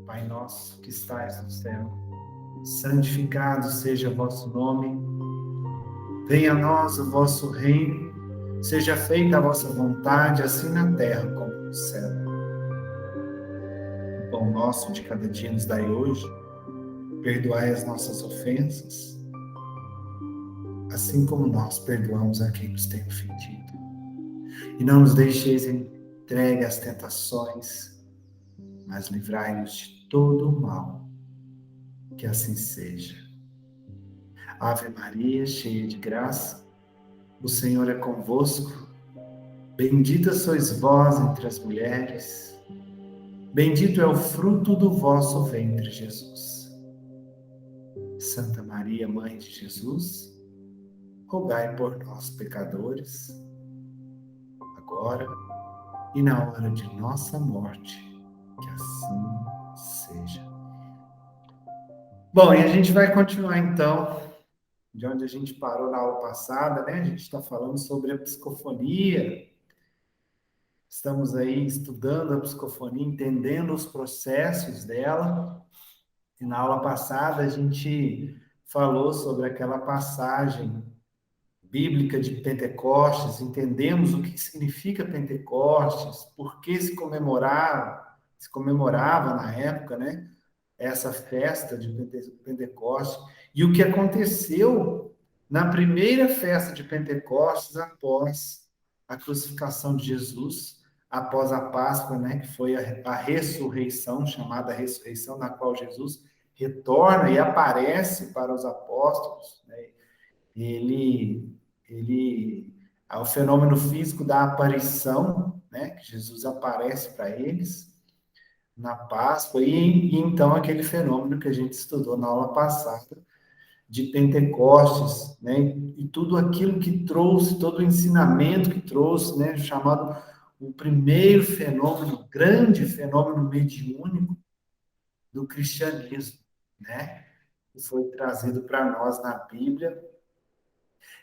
Pai nosso que estais no céu, santificado seja o vosso nome, venha a nós o vosso reino, seja feita a vossa vontade, assim na terra como no céu. O pão nosso de cada dia nos dai hoje, perdoai as nossas ofensas, assim como nós perdoamos a quem nos tem ofendido. E não nos deixeis entregue às tentações, mas livrai-nos de todo o mal. Que assim seja. Ave Maria, cheia de graça, o Senhor é convosco. Bendita sois vós entre as mulheres. Bendito é o fruto do vosso ventre, Jesus. Santa Maria, Mãe de Jesus, rogai por nós, pecadores, agora e na hora de nossa morte. Que assim seja. Bom, e a gente vai continuar então de onde a gente parou na aula passada, né? A gente está falando sobre a psicofonia. Estamos aí estudando a psicofonia, entendendo os processos dela. E na aula passada a gente falou sobre aquela passagem bíblica de Pentecostes, entendemos o que significa Pentecostes, por que se comemorava na época, né? Essa festa de Pentecostes, e o que aconteceu na primeira festa de Pentecostes após a crucificação de Jesus, após a Páscoa, né, que foi a ressurreição, chamada ressurreição, na qual Jesus retorna e aparece para os apóstolos, né? Ele é o fenômeno físico da aparição, né, que Jesus aparece para eles na Páscoa, e então aquele fenômeno que a gente estudou na aula passada, de Pentecostes, né? E tudo aquilo que trouxe, todo o ensinamento que trouxe, né? Chamado o primeiro fenômeno, grande fenômeno mediúnico do cristianismo, né? Que foi trazido para nós na Bíblia.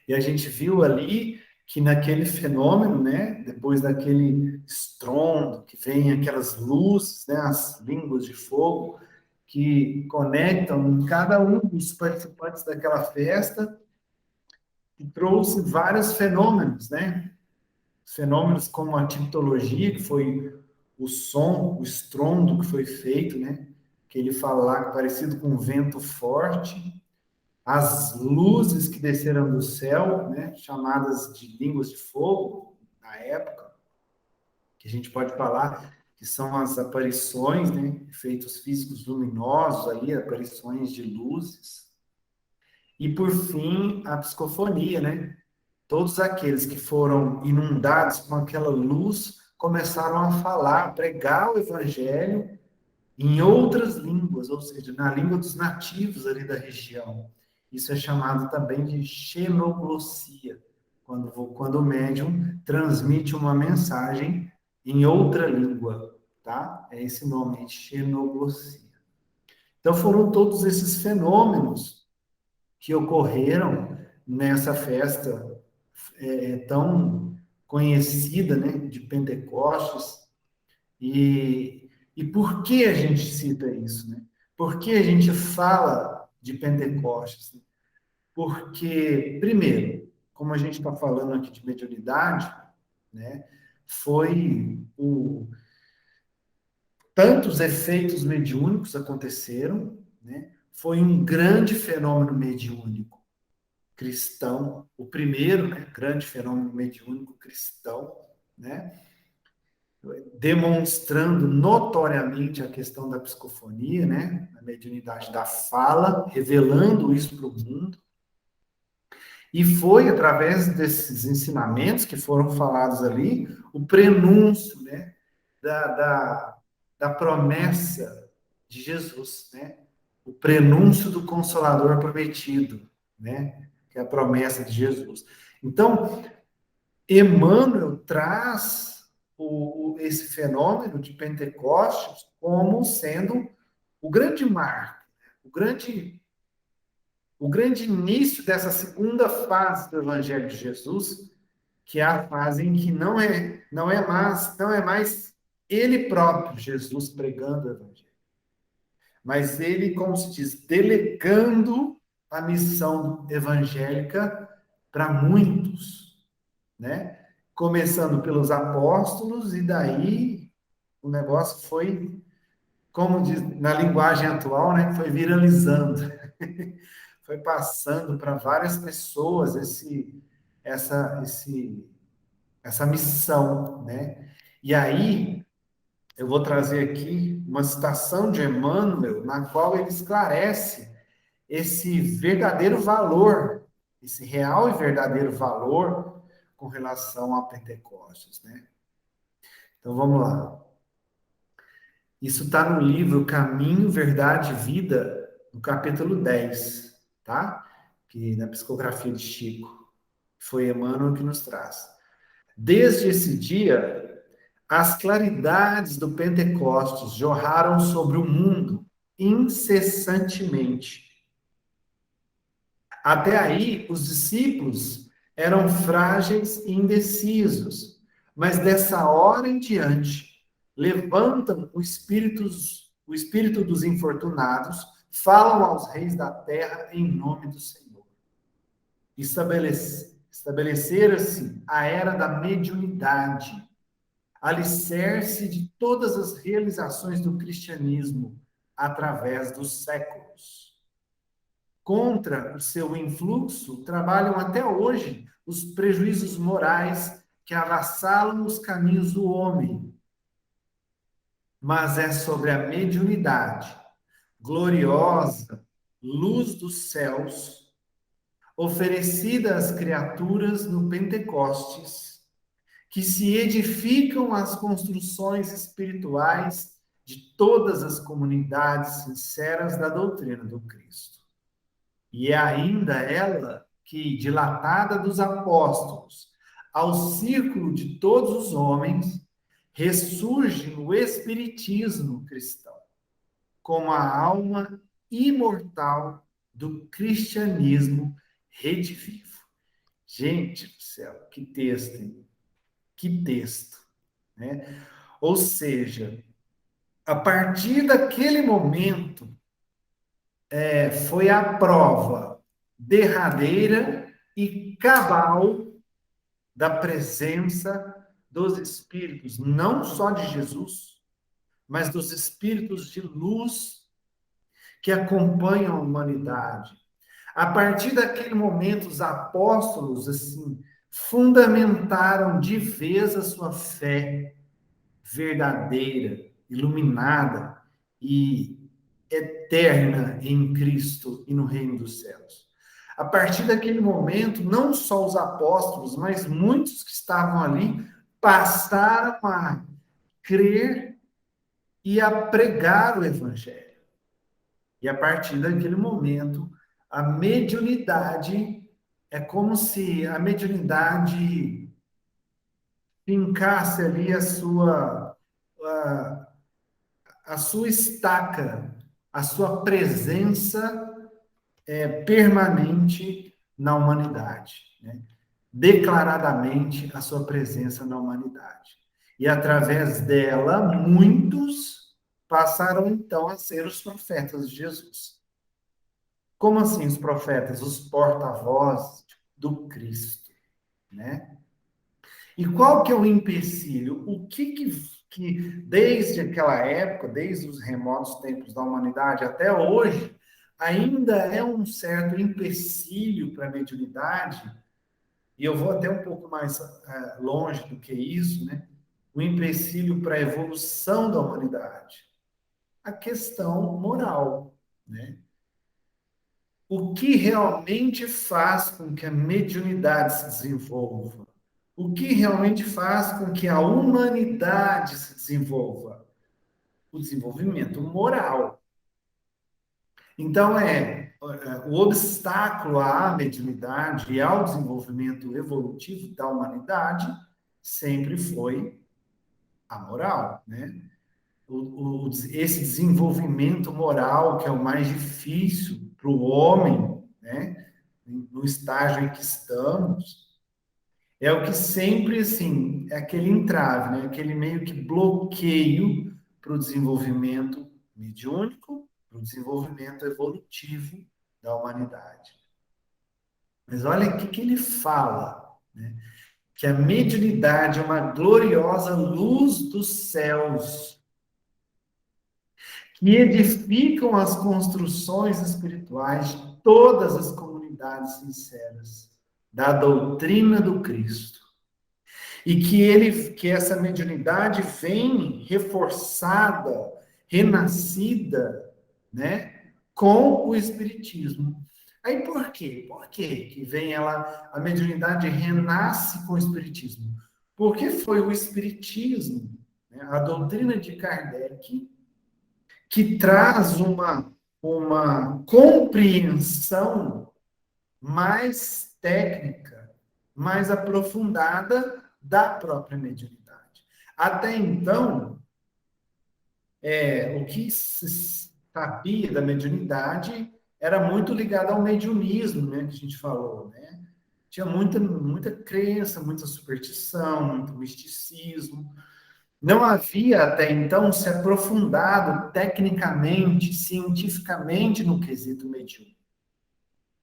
E a gente viu ali que naquele fenômeno, né? Depois daquele estrondo, que vem aquelas luzes, né? As línguas de fogo, que conectam cada um dos participantes daquela festa, e trouxe vários fenômenos, né? Fenômenos como a tipologia, que foi o som, o estrondo que foi feito, né? Que ele fala lá, parecido com um vento forte, as luzes que desceram do céu, né? Chamadas de línguas de fogo, na época, que a gente pode falar que são as aparições, né? Efeitos físicos luminosos ali, aparições de luzes. E, por fim, a psicofonia, né? Todos aqueles que foram inundados com aquela luz começaram a falar, a pregar o evangelho em outras línguas, ou seja, na língua dos nativos ali da região. Isso é chamado também de xenoglossia, quando o médium transmite uma mensagem em outra língua, tá? É esse nome, xenoglossia. Então foram todos esses fenômenos que ocorreram nessa festa tão conhecida, né, de Pentecostes. E por que a gente cita isso, né? Por que a gente fala de Pentecostes? Porque, primeiro, como a gente está falando aqui de mediunidade, né, foi tantos efeitos mediúnicos aconteceram, né? Foi um grande fenômeno mediúnico cristão, o primeiro, né, grande fenômeno mediúnico cristão, né, demonstrando notoriamente a questão da psicofonia, né, a mediunidade da fala, revelando isso para o mundo. E foi através desses ensinamentos que foram falados ali, o prenúncio, né, da promessa de Jesus, né, o prenúncio do Consolador prometido, né, que é a promessa de Jesus. Então, Emmanuel traz esse fenômeno de Pentecostes como sendo o grande marco, o grande início dessa segunda fase do Evangelho de Jesus, que é a fase em que não é mais ele próprio, Jesus, pregando o Evangelho, mas ele, como se diz, delegando a missão evangélica para muitos, né? Começando pelos apóstolos, e daí o negócio foi, como diz na linguagem atual, né? Foi viralizando, foi passando para várias pessoas essa missão, né? E aí eu vou trazer aqui uma citação de Emmanuel, na qual ele esclarece esse verdadeiro valor, esse real e verdadeiro valor com relação a Pentecostes, né? Então vamos lá. Isso está no livro Caminho, Verdade e Vida, no capítulo 10, tá? Que na psicografia de Chico, foi Emmanuel que nos traz. Desde esse dia, as claridades do Pentecostes jorraram sobre o mundo incessantemente. Até aí, os discípulos eram frágeis e indecisos, mas dessa hora em diante, levantam o espírito dos infortunados, falam aos reis da terra em nome do Senhor. Estabelecera-se a era da mediunidade, alicerce de todas as realizações do cristianismo através dos séculos. Contra o seu influxo, trabalham até hoje os prejuízos morais que avassalam os caminhos do homem. Mas é sobre a mediunidade, gloriosa luz dos céus, oferecida às criaturas no Pentecostes, que se edificam as construções espirituais de todas as comunidades sinceras da doutrina do Cristo. E é ainda ela que, dilatada dos apóstolos ao círculo de todos os homens, ressurge no espiritismo cristão, como a alma imortal do cristianismo redivivo. Gente do céu, que texto, hein? Que texto, né? Ou seja, a partir daquele momento, foi a prova derradeira e cabal da presença dos espíritos, não só de Jesus, mas dos espíritos de luz que acompanham a humanidade. A partir daquele momento, os apóstolos, assim, fundamentaram de vez a sua fé verdadeira, iluminada e eterna em Cristo e no reino dos céus. A partir daquele momento, não só os apóstolos, mas muitos que estavam ali passaram a crer e a pregar o evangelho. E a partir daquele momento, a mediunidade é como se a mediunidade fincasse ali a sua estaca, a sua presença permanente na humanidade, né? Declaradamente a sua presença na humanidade. E através dela, muitos passaram então a ser os profetas de Jesus. Como assim os profetas? Os porta-vozes do Cristo, né? E qual que é o empecilho? O que desde aquela época, desde os remotos tempos da humanidade até hoje, ainda é um certo empecilho para a mediunidade, e eu vou até um pouco mais longe do que isso, né? O empecilho para a evolução da humanidade. A questão moral, né? O que realmente faz com que a mediunidade se desenvolva? O que realmente faz com que a humanidade se desenvolva? O desenvolvimento moral. Então, o obstáculo à mediunidade e ao desenvolvimento evolutivo da humanidade sempre foi a moral, né? Esse desenvolvimento moral, que é o mais difícil para o homem, né? No estágio em que estamos, é o que sempre, assim, é aquele entrave, né? Aquele meio que bloqueio para o desenvolvimento mediúnico, para o desenvolvimento evolutivo da humanidade. Mas olha o que ele fala, né? Que a mediunidade é uma gloriosa luz dos céus, que edificam as construções espirituais de todas as comunidades sinceras da doutrina do Cristo. E que essa mediunidade vem reforçada, renascida, né, com o Espiritismo. Aí por quê? Por quê que vem a mediunidade renasce com o Espiritismo? Porque foi o Espiritismo, né, a doutrina de Kardec, que traz uma compreensão mais técnica, mais aprofundada da própria mediunidade. Até então, o que se sabia da mediunidade era muito ligado ao mediunismo, né, que a gente falou, né? Tinha muita crença, muita superstição, muito misticismo. Não havia até então se aprofundado tecnicamente, cientificamente no quesito mediúnico.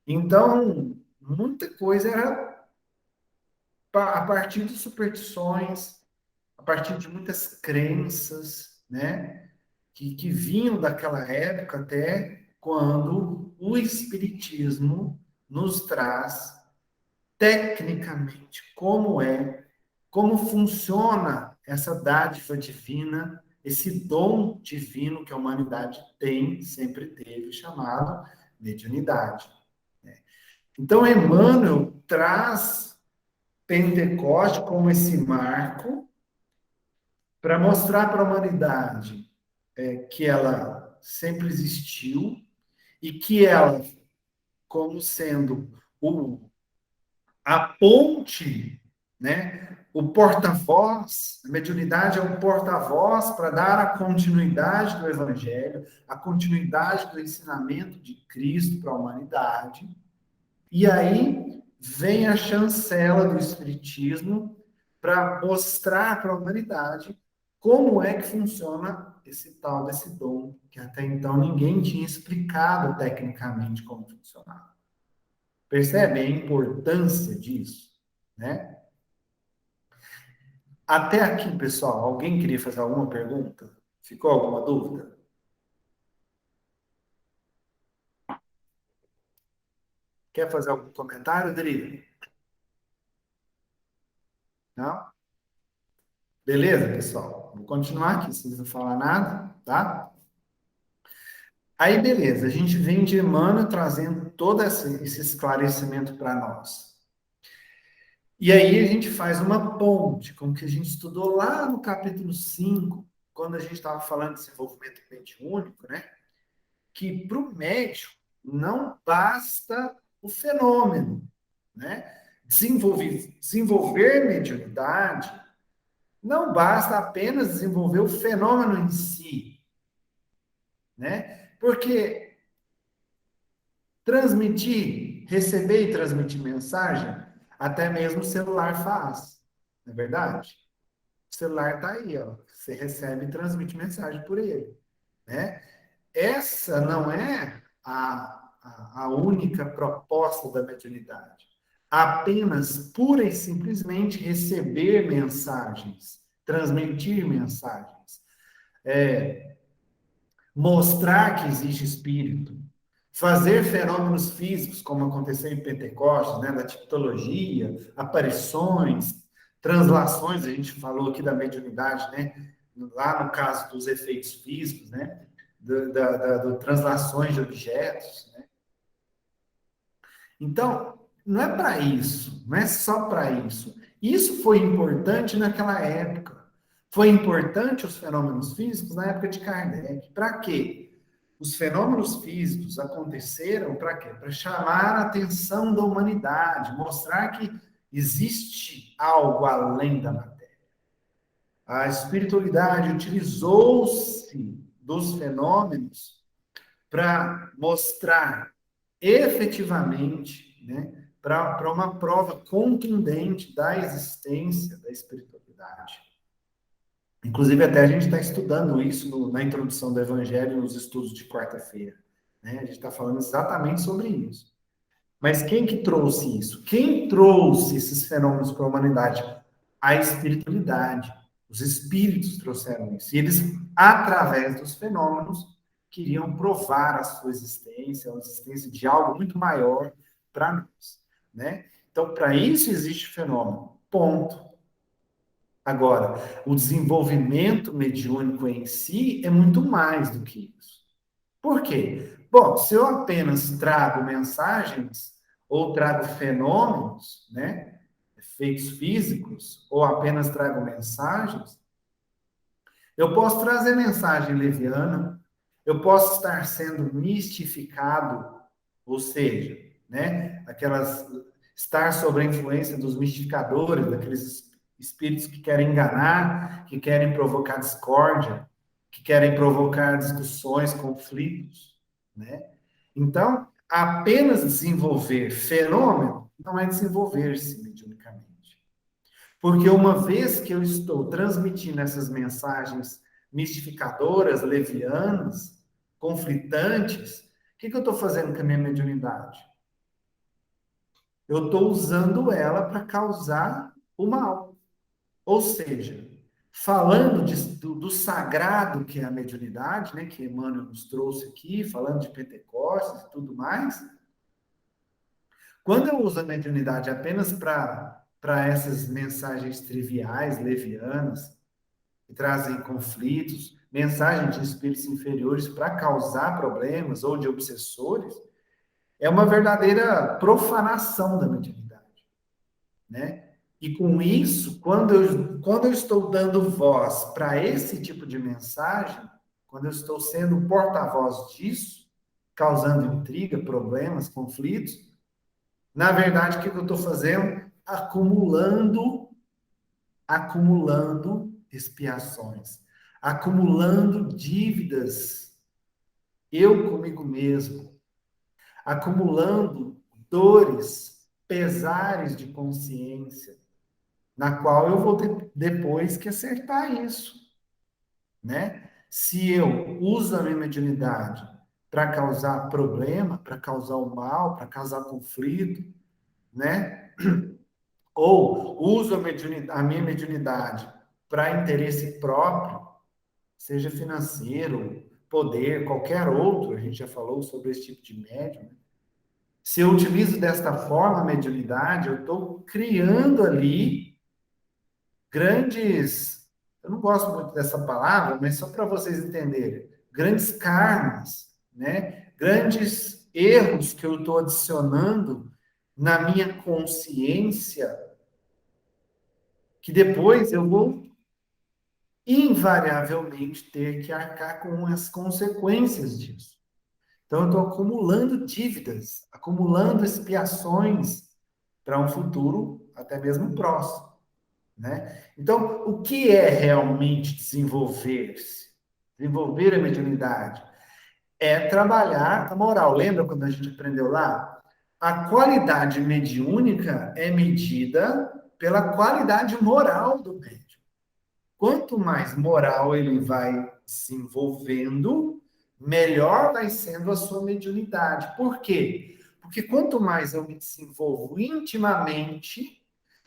Então, muita coisa era a partir de superstições, a partir de muitas crenças, né, que vinham daquela época até quando o Espiritismo nos traz tecnicamente como funciona essa dádiva divina, esse dom divino que a humanidade tem, sempre teve, chamado mediunidade. Então, Emmanuel traz Pentecoste como esse marco para mostrar para a humanidade que ela sempre existiu e que ela, como sendo a ponte, né, o porta-voz, a mediunidade é um porta-voz para dar a continuidade do Evangelho, a continuidade do ensinamento de Cristo para a humanidade. E aí vem a chancela do Espiritismo para mostrar para a humanidade como é que funciona esse tal desse dom, que até então ninguém tinha explicado tecnicamente como funcionava. Percebe a importância disso, né? Até aqui, pessoal, alguém queria fazer alguma pergunta? Ficou alguma dúvida? Quer fazer algum comentário, Dri? Não? Beleza, pessoal? Vou continuar aqui, se não falar nada, tá? Aí, beleza, a gente vem de Emmanuel trazendo todo esse esclarecimento para nós. E aí a gente faz uma ponte com o que a gente estudou lá no capítulo 5, quando a gente estava falando de desenvolvimento mediúnico, né? Que para o médium não basta o fenômeno, né? Desenvolver mediunidade não basta apenas desenvolver o fenômeno em si, né? Porque transmitir, receber e transmitir mensagem, até mesmo o celular faz, não é verdade? O celular está aí, ó. Você recebe e transmite mensagem por ele, né? Essa não é a única proposta da mediunidade. Apenas, pura e simplesmente, receber mensagens, transmitir mensagens, mostrar que existe espírito, fazer fenômenos físicos, como aconteceu em Pentecostes, né, da tipologia, aparições, translações, a gente falou aqui da mediunidade, né, lá no caso dos efeitos físicos, né, do translações de objetos, né? Então, não é para isso, não é só para isso. Isso foi importante naquela época. Foi importante os fenômenos físicos na época de Kardec. Para quê? Os fenômenos físicos aconteceram para quê? Para chamar a atenção da humanidade, mostrar que existe algo além da matéria. A espiritualidade utilizou-se dos fenômenos para mostrar efetivamente, né, para uma prova contundente da existência da espiritualidade. Inclusive, até a gente está estudando isso na introdução do Evangelho, nos estudos de quarta-feira, né? A gente está falando exatamente sobre isso. Mas quem que trouxe isso? Quem trouxe esses fenômenos para a humanidade? A espiritualidade. Os espíritos trouxeram isso. E eles, através dos fenômenos, queriam provar a sua existência, a existência de algo muito maior para nós, né? Então, para isso existe fenômeno. Ponto. Agora, o desenvolvimento mediúnico em si é muito mais do que isso. Por quê? Bom, se eu apenas trago mensagens ou trago fenômenos, né, efeitos físicos, ou apenas trago mensagens, eu posso trazer mensagem leviana, eu posso estar sendo mistificado, ou seja, né, aquelas estar sob a influência dos mistificadores, daqueles espíritos que querem enganar, que querem provocar discórdia, que querem provocar discussões, conflitos, né? Então, apenas desenvolver fenômeno não é desenvolver-se mediunicamente. Porque uma vez que eu estou transmitindo essas mensagens mistificadoras, levianas, conflitantes, o que eu estou fazendo com a minha mediunidade? Eu estou usando ela para causar o mal. Ou seja, falando do sagrado que é a mediunidade, né, que Emmanuel nos trouxe aqui, falando de Pentecostes e tudo mais, quando eu uso a mediunidade apenas para essas mensagens triviais, levianas, que trazem conflitos, mensagens de espíritos inferiores para causar problemas ou de obsessores, é uma verdadeira profanação da mediunidade, né? E com isso, quando eu estou dando voz para esse tipo de mensagem, quando eu estou sendo porta-voz disso, causando intriga, problemas, conflitos, na verdade, o que eu estou fazendo? Acumulando expiações, acumulando dívidas, eu comigo mesmo, acumulando dores, pesares de consciência, na qual eu vou ter depois que acertar isso, né? Se eu uso a minha mediunidade para causar problema, para causar o mal, para causar conflito, né? Ou uso a minha mediunidade para interesse próprio, seja financeiro, poder, qualquer outro, a gente já falou sobre esse tipo de médium. Né? Se eu utilizo desta forma a mediunidade, eu estou criando ali grandes, eu não gosto muito dessa palavra, mas só para vocês entenderem, grandes karmas, né? Grandes erros que eu estou adicionando na minha consciência, que depois eu vou invariavelmente ter que arcar com as consequências disso. Então, eu estou acumulando dívidas, acumulando expiações para um futuro até mesmo próximo, né? Então, o que é realmente desenvolver-se? Desenvolver a mediunidade é trabalhar a moral. Lembra quando a gente aprendeu lá? A qualidade mediúnica é medida pela qualidade moral do médium. Quanto mais moral ele vai se envolvendo, melhor vai sendo a sua mediunidade. Por quê? Porque quanto mais eu me desenvolvo intimamente,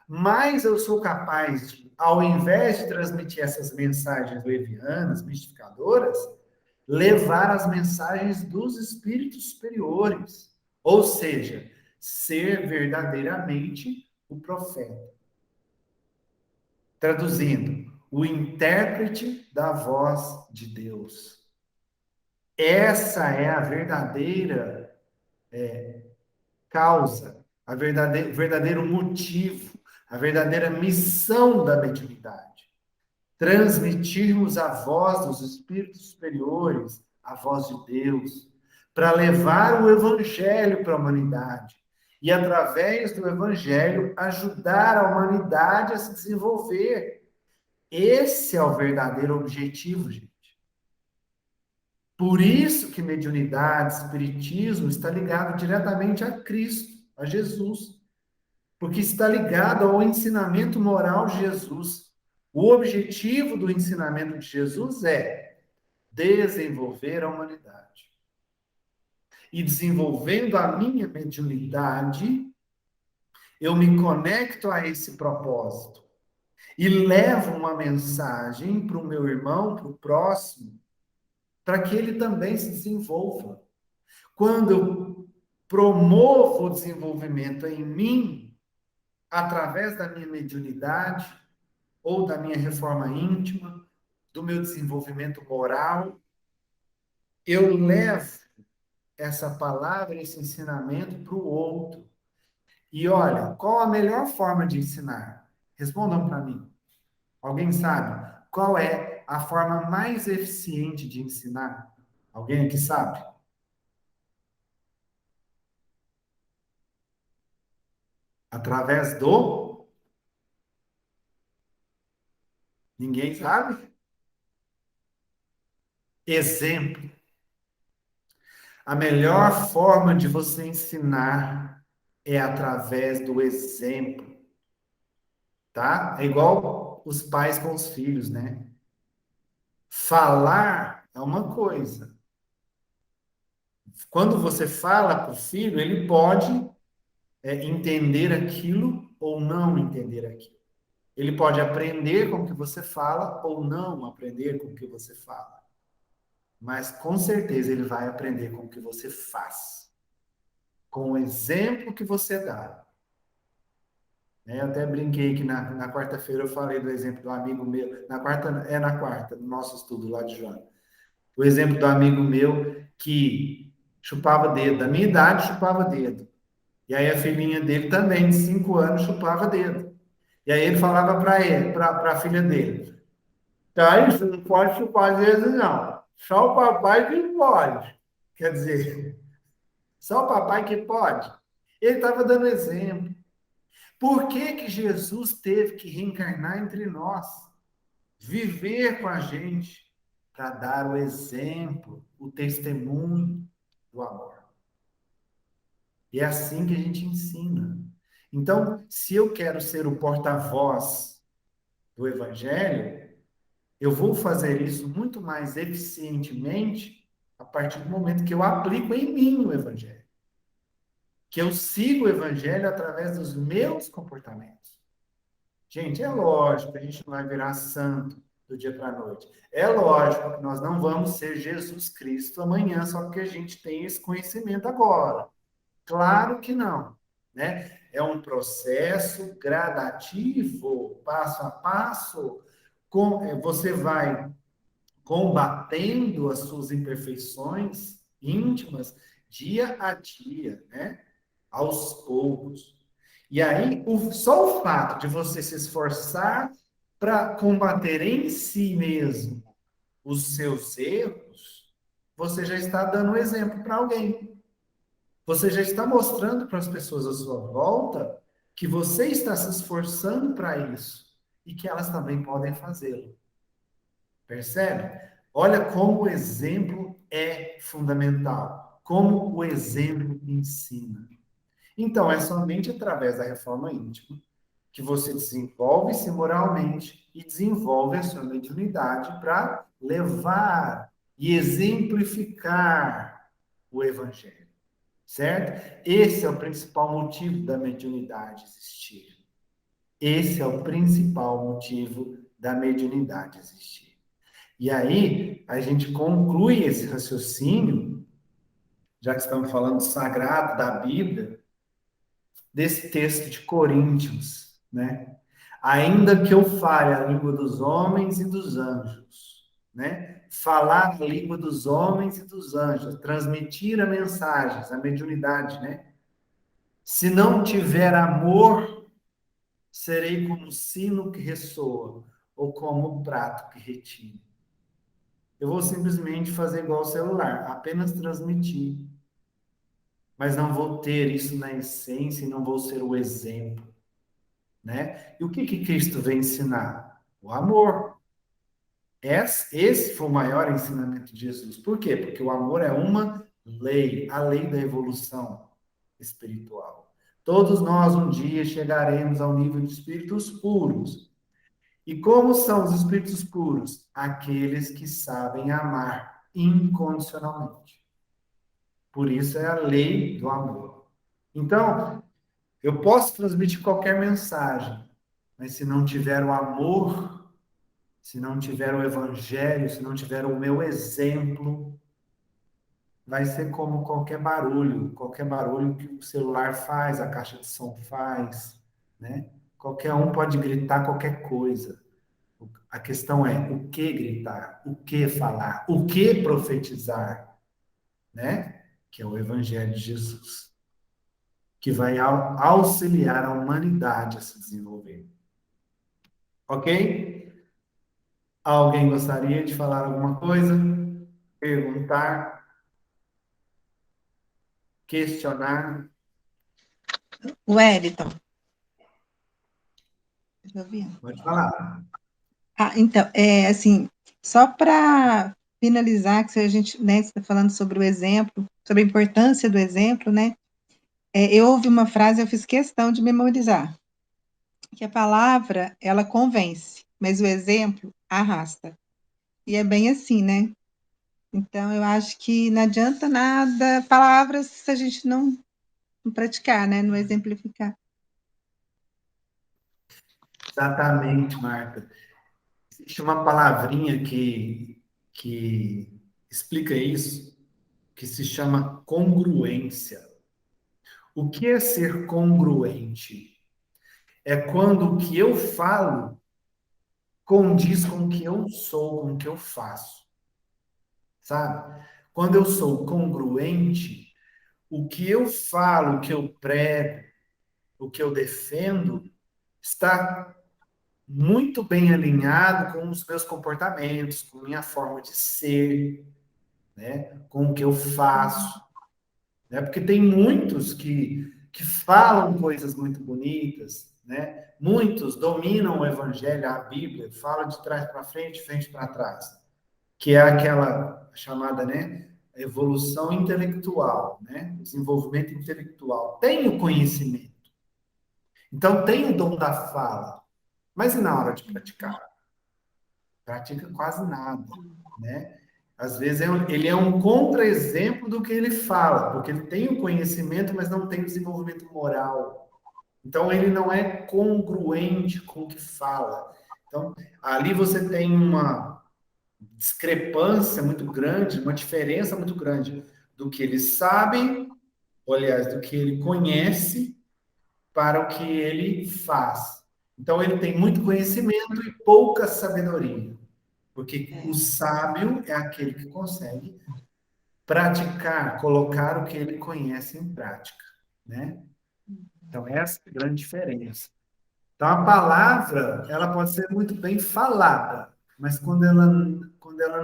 mais eu sou capaz de, ao invés de transmitir essas mensagens levianas, mistificadoras, levar as mensagens dos espíritos superiores. Ou seja, ser verdadeiramente o profeta. Traduzindo, o intérprete da voz de Deus. Essa é a verdadeira causa, o verdadeiro motivo, a verdadeira missão da mediunidade. Transmitirmos a voz dos espíritos superiores, a voz de Deus, para levar o evangelho para a humanidade. E, através do evangelho, ajudar a humanidade a se desenvolver. Esse é o verdadeiro objetivo, gente. Por isso que mediunidade, espiritismo está ligado diretamente a Cristo, a Jesus. Porque está ligado ao ensinamento moral de Jesus. O objetivo do ensinamento de Jesus é desenvolver a humanidade. E desenvolvendo a minha mediunidade, eu me conecto a esse propósito e levo uma mensagem para o meu irmão, para o próximo, para que ele também se desenvolva. Quando eu promovo o desenvolvimento em mim, através da minha mediunidade, ou da minha reforma íntima, do meu desenvolvimento moral, eu levo essa palavra, esse ensinamento para o outro. E olha, qual a melhor forma de ensinar? Respondam para mim. Alguém sabe? Qual é a forma mais eficiente de ensinar? Alguém aqui sabe? Através do... Ninguém sabe? Exemplo. A melhor forma de você ensinar é através do exemplo, tá? É igual os pais com os filhos, né? Falar é uma coisa. Quando você fala para o filho, ele pode entender aquilo ou não entender aquilo. Ele pode aprender com o que você fala ou não aprender com o que você fala. Mas com certeza ele vai aprender com o que você faz, com o exemplo que você dá. Eu até brinquei que na quarta-feira eu falei do exemplo do amigo meu, na quarta, no nosso estudo lá de João. O exemplo do amigo meu que chupava dedo, da minha idade chupava dedo. E aí a filhinha dele também, de 5 anos, chupava dedo. E aí ele falava para a filha dele, tá, isso não pode chupar dedo, não. Só o papai que pode. Quer dizer, só o papai que pode. Ele estava dando exemplo. Por que que Jesus teve que reencarnar entre nós? Viver com a gente para dar o exemplo, o testemunho do amor. E é assim que a gente ensina. Então, se eu quero ser o porta-voz do Evangelho, eu vou fazer isso muito mais eficientemente a partir do momento que eu aplico em mim o Evangelho. Que eu sigo o Evangelho através dos meus comportamentos. Gente, é lógico que a gente não vai virar santo do dia para a noite. É lógico que nós não vamos ser Jesus Cristo amanhã só porque a gente tem esse conhecimento agora. Claro que não, né? É um processo gradativo, passo a passo, você vai combatendo as suas imperfeições íntimas dia a dia, né? Aos poucos. E aí, só o fato de você se esforçar para combater em si mesmo os seus erros, você já está dando exemplo para alguém. Você já está mostrando para as pessoas à sua volta que você está se esforçando para isso e que elas também podem fazê-lo. Percebe? Olha como o exemplo é fundamental, como o exemplo ensina. Então, é somente através da reforma íntima que você desenvolve-se moralmente e desenvolve a sua mediunidade para levar e exemplificar o Evangelho. Certo? Esse é o principal motivo da mediunidade existir. Esse é o principal motivo da mediunidade existir. E aí, a gente conclui esse raciocínio, já que estamos falando do sagrado da Bíblia, desse texto de Coríntios, né? Ainda que eu fale a língua dos homens e dos anjos, né? Falar a língua dos homens e dos anjos, transmitir a mensagem, a mediunidade, né? Se não tiver amor, serei como o sino que ressoa, ou como o prato que retine. Eu vou simplesmente fazer igual o celular, apenas transmitir. Mas não vou ter isso na essência e não vou ser o exemplo, né? E o que que Cristo vem ensinar? O amor. Esse foi o maior ensinamento de Jesus. Por quê? Porque o amor é uma lei, a lei da evolução espiritual. Todos nós um dia chegaremos ao nível de espíritos puros. E como são os espíritos puros? Aqueles que sabem amar incondicionalmente. Por isso é a lei do amor. Então, eu posso transmitir qualquer mensagem, mas se não tiver o amor, se não tiver o evangelho, se não tiver o meu exemplo, vai ser como qualquer barulho que o celular faz, a caixa de som faz, né? Qualquer um pode gritar qualquer coisa. A questão é o que gritar, o que falar, o que profetizar, né? Que é o Evangelho de Jesus, que vai auxiliar a humanidade a se desenvolver. Ok? Alguém gostaria de falar alguma coisa? Perguntar? Questionar? Wellington, deixa eu ver. Pode falar. Então, assim, só para finalizar, que se a gente, né, está falando sobre o exemplo, sobre a importância do exemplo, né? Eu ouvi uma frase, eu fiz questão de memorizar, que a palavra, ela convence, mas o exemplo arrasta. E é bem assim, né? Então, eu acho que não adianta nada palavras se a gente não praticar, né? Não exemplificar. Exatamente, Marta. Existe uma palavrinha que explica isso, que se chama congruência. O que é ser congruente? É quando o que eu falo condiz com o que eu sou, com o que eu faço, sabe? Quando eu sou congruente, o que eu falo, o que eu prego, o que eu defendo, está muito bem alinhado com os meus comportamentos, com minha forma de ser, né? Com o que eu faço, né? Porque tem muitos que falam coisas muito bonitas, né? Muitos dominam o evangelho, a Bíblia, falam de trás para frente, frente para trás, que é aquela chamada, né, evolução intelectual, né? Desenvolvimento intelectual. Tem o conhecimento. Então tem o dom da fala, mas e na hora de praticar? Pratica quase nada, né? Às vezes ele é um contra-exemplo do que ele fala, porque ele tem o conhecimento, mas não tem o desenvolvimento moral. Então ele não é congruente com o que fala. Então ali você tem uma discrepância muito grande, uma diferença muito grande do que ele sabe, ou, aliás, do que ele conhece para o que ele faz. Então ele tem muito conhecimento e pouca sabedoria. Porque o sábio é aquele que consegue praticar, colocar o que ele conhece em prática, né? Então, essa é a grande diferença. Então, a palavra, ela pode ser muito bem falada, mas quando ela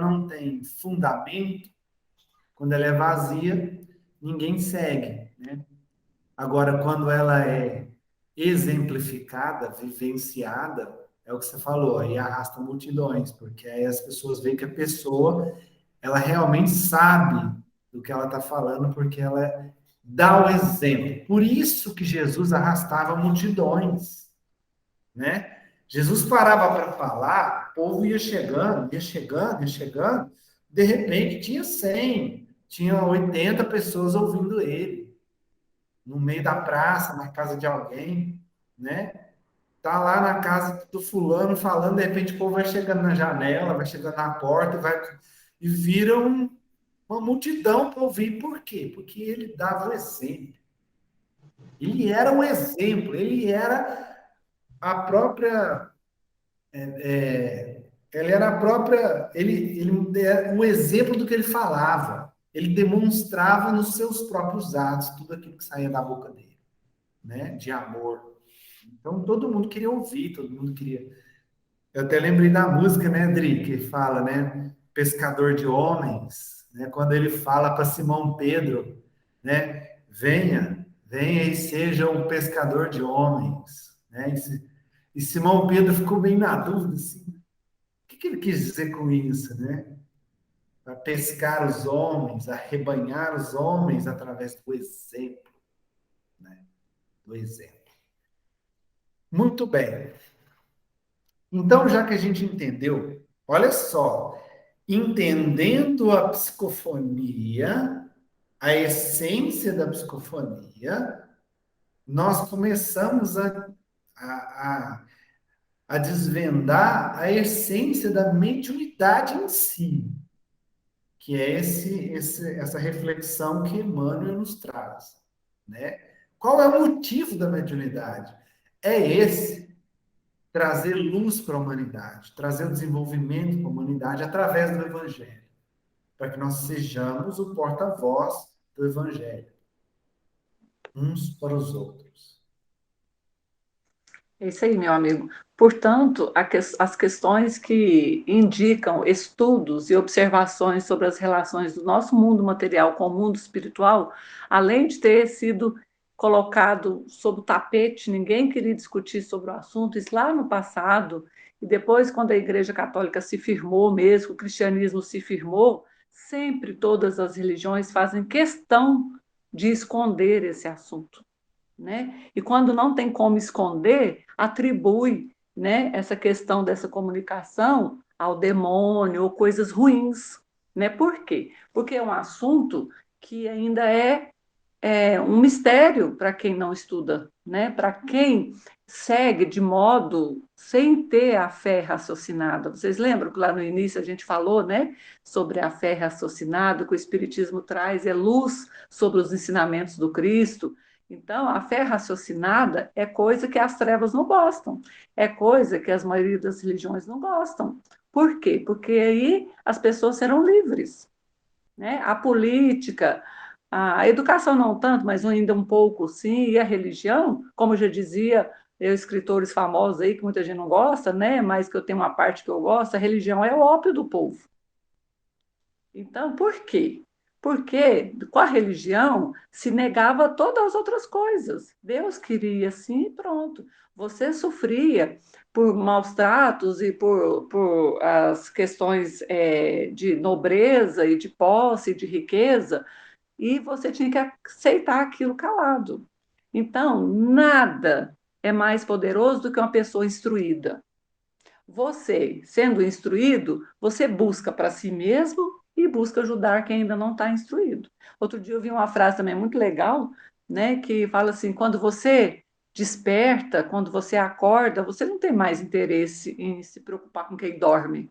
não tem fundamento, quando ela é vazia, ninguém segue, né? Agora, quando ela é exemplificada, vivenciada, é o que você falou, aí arrasta multidões, porque aí as pessoas veem que a pessoa ela realmente sabe do que ela está falando, porque ela dá o exemplo. Por isso que Jesus arrastava multidões, né? Jesus parava para falar, o povo ia chegando, ia chegando, ia chegando, de repente tinha 100, tinha 80 pessoas ouvindo ele, no meio da praça, na casa de alguém, né? Tá lá na casa do fulano falando, de repente o povo vai chegando na janela, vai chegando na porta, e vira uma multidão para ouvir. Por quê? Porque ele dava o exemplo. Ele era um exemplo, ele era a própria. Ele era a própria. Ele era o exemplo do que ele falava. Ele demonstrava nos seus próprios atos tudo aquilo que saía da boca dele, né? De amor. Então todo mundo queria ouvir, todo mundo queria. Eu até lembrei da música, né, Dri, que fala, né, pescador de homens, né, quando ele fala para Simão Pedro, né, venha e seja um pescador de homens, né, e Simão Pedro ficou bem na dúvida, assim, o que ele quis dizer com isso, né? Para pescar os homens, arrebanhar os homens através do exemplo, né? Do exemplo. Muito bem. Então, já que a gente entendeu, olha só, entendendo a psicofonia, a essência da psicofonia, nós começamos a, a desvendar a essência da mediunidade em si, que é essa reflexão que Emmanuel nos traz, né? Qual é o motivo da mediunidade? É esse, trazer luz para a humanidade, trazer o desenvolvimento para a humanidade através do Evangelho, para que nós sejamos o porta-voz do Evangelho, uns para os outros. É isso aí, meu amigo. Portanto, as questões que indicam estudos e observações sobre as relações do nosso mundo material com o mundo espiritual, além de ter sido colocado sob o tapete, ninguém queria discutir sobre o assunto, isso lá no passado, e depois, quando a Igreja Católica se firmou mesmo, o cristianismo se firmou, sempre todas as religiões fazem questão de esconder esse assunto, né? E quando não tem como esconder, atribui, né, essa questão dessa comunicação ao demônio ou coisas ruins, né? Por quê? Porque é um assunto que ainda é um mistério para quem não estuda, né? Para quem segue de modo sem ter a fé raciocinada. Vocês lembram que lá no início a gente falou, né, sobre a fé raciocinada, que o Espiritismo traz é luz sobre os ensinamentos do Cristo. Então, a fé raciocinada é coisa que as trevas não gostam, é coisa que as maioria das religiões não gostam. Por quê? Porque aí as pessoas serão livres, né? A política, a educação não tanto, mas ainda um pouco sim, e a religião, como já dizia escritores famosos aí, que muita gente não gosta, né? Mas que eu tenho uma parte que eu gosto, a religião é o ópio do povo. Então, por quê? Porque com a religião se negava todas as outras coisas. Deus queria assim e pronto. Você sofria por maus tratos e por as questões de nobreza e de posse, de riqueza, e você tinha que aceitar aquilo calado. Então, nada é mais poderoso do que uma pessoa instruída. Você, sendo instruído, você busca para si mesmo e busca ajudar quem ainda não está instruído. Outro dia eu vi uma frase também muito legal, né, que fala assim: quando você desperta, quando você acorda, você não tem mais interesse em se preocupar com quem dorme,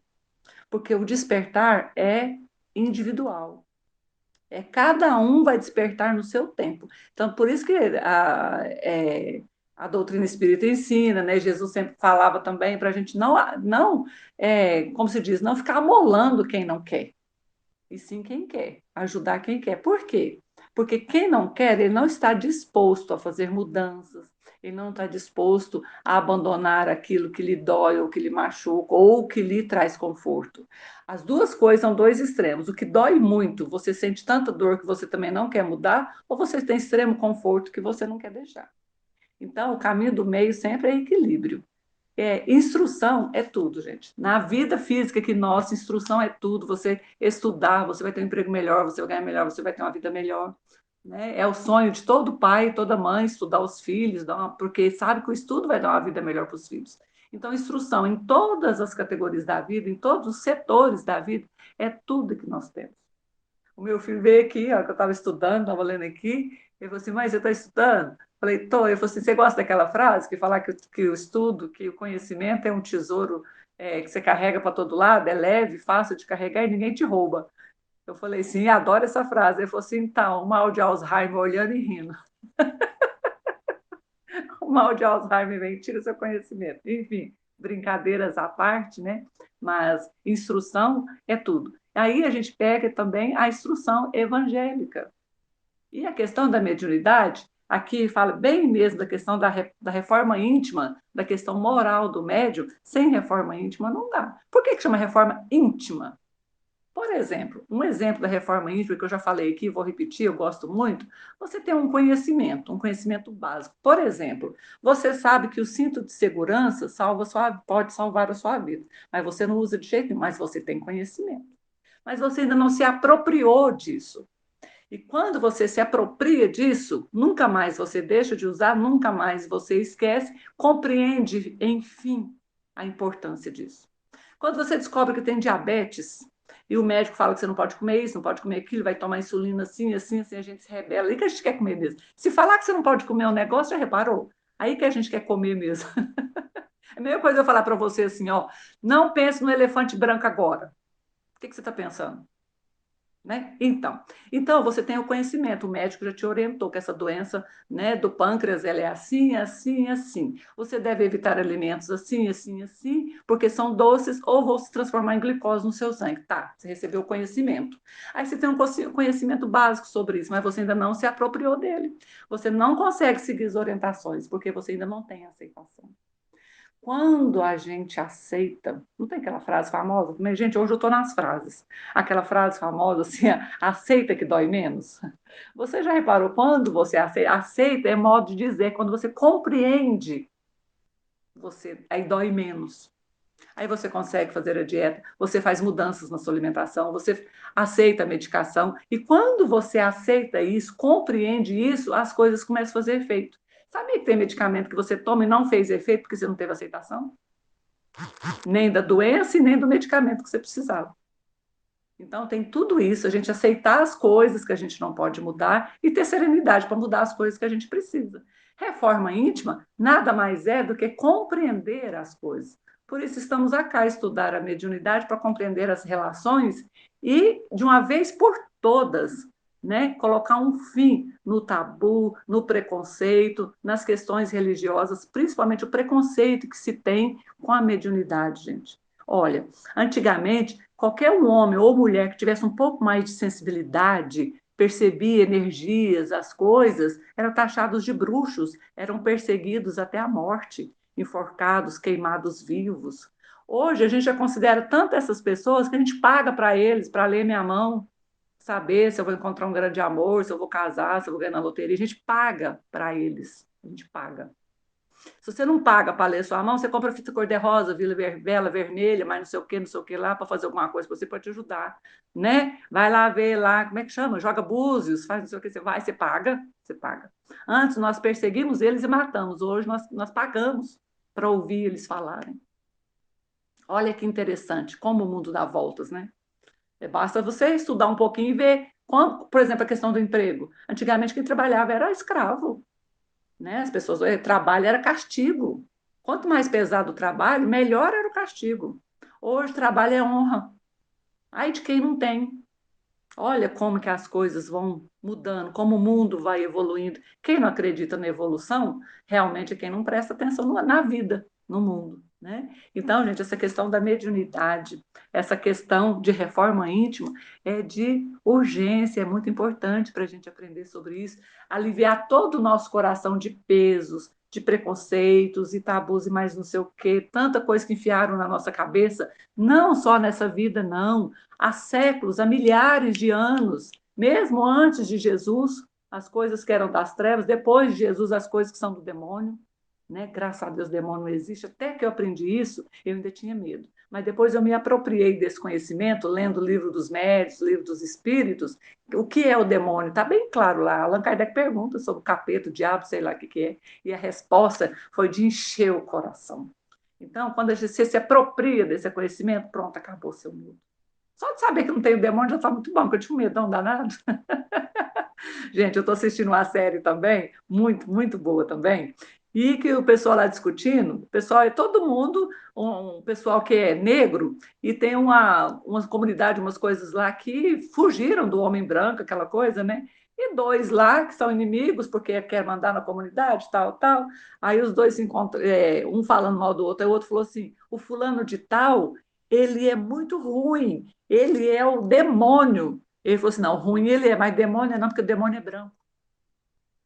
porque o despertar é individual. É, cada um vai despertar no seu tempo. Então, por isso que a doutrina espírita ensina, né? Jesus sempre falava também para a gente como se diz, não ficar amolando quem não quer, e sim quem quer, ajudar quem quer. Por quê? Porque quem não quer, ele não está disposto a fazer mudanças, ele não está disposto a abandonar aquilo que lhe dói, ou que lhe machuca, ou que lhe traz conforto. As duas coisas são dois extremos. O que dói muito, você sente tanta dor que você também não quer mudar, ou você tem extremo conforto que você não quer deixar. Então, o caminho do meio sempre é equilíbrio. Instrução é tudo, gente. Na vida física que nossa, instrução é tudo. Você estudar, você vai ter um emprego melhor, você vai ganhar melhor, você vai ter uma vida melhor. Né? É o sonho de todo pai, toda mãe, estudar os filhos, porque sabe que o estudo vai dar uma vida melhor para os filhos. Então, instrução em todas as categorias da vida, em todos os setores da vida, é tudo que nós temos. O meu filho veio aqui, ó, que eu estava estudando, estava lendo aqui, ele falou assim: mãe, você está estudando? Falei: tô. Ele falou assim: você gosta daquela frase que fala que o estudo, que o conhecimento é um tesouro que você carrega para todo lado, é leve, fácil de carregar e ninguém te rouba. Eu falei: sim, adoro essa frase. Ele falou assim: então, o mal de Alzheimer olhando e rindo. O mal de Alzheimer vem, tira o seu conhecimento. Enfim, brincadeiras à parte, né? Mas instrução é tudo. Aí a gente pega também a instrução evangélica. E a questão da mediunidade, aqui fala bem mesmo da questão da reforma íntima, da questão moral do médium. Sem reforma íntima não dá. Por que chama reforma íntima? Por exemplo, um exemplo da reforma íntima que eu já falei aqui, vou repetir, eu gosto muito. Você tem um conhecimento básico. Por exemplo, você sabe que o cinto de segurança pode salvar a sua vida, mas você não usa de jeito nenhum, mas você tem conhecimento. Mas você ainda não se apropriou disso. E quando você se apropria disso, nunca mais você deixa de usar, nunca mais você esquece, compreende, enfim, a importância disso. Quando você descobre que tem diabetes, e o médico fala que você não pode comer isso, não pode comer aquilo, vai tomar insulina assim, assim, assim, a gente se rebela. Aí que a gente quer comer mesmo. Se falar que você não pode comer um negócio, já reparou? Aí que a gente quer comer mesmo. É a mesma coisa eu falar para você assim, ó, não pense no elefante branco agora. O que você está pensando? Né? Então, você tem o conhecimento, o médico já te orientou que essa doença, né, do pâncreas ela é assim, assim, assim. Você deve evitar alimentos assim, assim, assim, porque são doces ou vão se transformar em glicose no seu sangue. Tá, você recebeu o conhecimento. Aí você tem um conhecimento básico sobre isso, mas você ainda não se apropriou dele. Você não consegue seguir as orientações, porque você ainda não tem aceitação. Quando a gente aceita, não tem aquela frase famosa? Mas, gente, hoje eu estou nas frases. Aquela frase famosa assim, aceita que dói menos. Você já reparou, quando você aceita, aceita é modo de dizer, quando você compreende, você aí dói menos. Aí você consegue fazer a dieta, você faz mudanças na sua alimentação, você aceita a medicação, e quando você aceita isso, compreende isso, as coisas começam a fazer efeito. Sabia que tem medicamento que você toma e não fez efeito porque você não teve aceitação? Nem da doença e nem do medicamento que você precisava. Então, tem tudo isso, a gente aceitar as coisas que a gente não pode mudar e ter serenidade para mudar as coisas que a gente precisa. Reforma íntima nada mais é do que compreender as coisas. Por isso, estamos aqui a estudar a mediunidade para compreender as relações e, de uma vez por todas, né, colocar um fim no tabu, no preconceito, nas questões religiosas, principalmente o preconceito que se tem com a mediunidade, gente. Olha, antigamente, qualquer um homem ou mulher que tivesse um pouco mais de sensibilidade, percebia energias, as coisas, eram taxados de bruxos, eram perseguidos até a morte, enforcados, queimados vivos. Hoje a gente já considera tanto essas pessoas que a gente paga para eles, para ler minha mão, saber se eu vou encontrar um grande amor, se eu vou casar, se eu vou ganhar na loteria. A gente paga para eles, a gente paga. Se você não paga para ler sua mão, você compra fita cor-de-rosa, vela vermelha, mas não sei o que lá, para fazer alguma coisa para você, pode te ajudar, né? Vai lá ver lá, como é que chama? Joga búzios, faz não sei o que, você vai, você paga, você paga. Antes nós perseguimos eles e matamos, hoje nós pagamos para ouvir eles falarem. Olha que interessante, como o mundo dá voltas, né? Basta você estudar um pouquinho e ver, por exemplo, a questão do emprego. Antigamente quem trabalhava era escravo, né? As pessoas, trabalho era castigo. Quanto mais pesado o trabalho, melhor era o castigo. Hoje, trabalho é honra. Ai de quem não tem. Olha como que as coisas vão mudando, como o mundo vai evoluindo. Quem não acredita na evolução, realmente é quem não presta atenção na vida, no mundo, né? Então, gente, essa questão da mediunidade, essa questão de reforma íntima é de urgência, é muito importante para a gente aprender sobre isso, aliviar todo o nosso coração de pesos, de preconceitos e tabus e mais não sei o quê, tanta coisa que enfiaram na nossa cabeça, não só nessa vida, não, há séculos, há milhares de anos, mesmo antes de Jesus, as coisas que eram das trevas, depois de Jesus, as coisas que são do demônio, né? Graças a Deus, o demônio não existe. Até que eu aprendi isso, eu ainda tinha medo. Mas depois eu me apropriei desse conhecimento, lendo o livro dos médiuns, o livro dos espíritos. O que é o demônio? Está bem claro lá. Allan Kardec pergunta sobre o capeta, o diabo, sei lá o que é. E a resposta foi de encher o coração. Então, quando você se apropria desse conhecimento, pronto, acabou seu medo. Só de saber que não tem o demônio já está muito bom, porque eu tinha medo, não danado. Gente, eu estou assistindo uma série também, muito, muito boa também, e que o pessoal lá discutindo, o pessoal é todo mundo, um pessoal que é negro, e tem uma comunidade, umas coisas lá que fugiram do homem branco, aquela coisa, né? E dois lá que são inimigos porque quer mandar na comunidade, tal, tal. Aí os dois se encontram, um falando mal do outro, aí o outro falou assim: o fulano de tal, ele é muito ruim, ele é o demônio. Ele falou assim: não, ruim ele é, mas demônio não, porque o demônio é branco.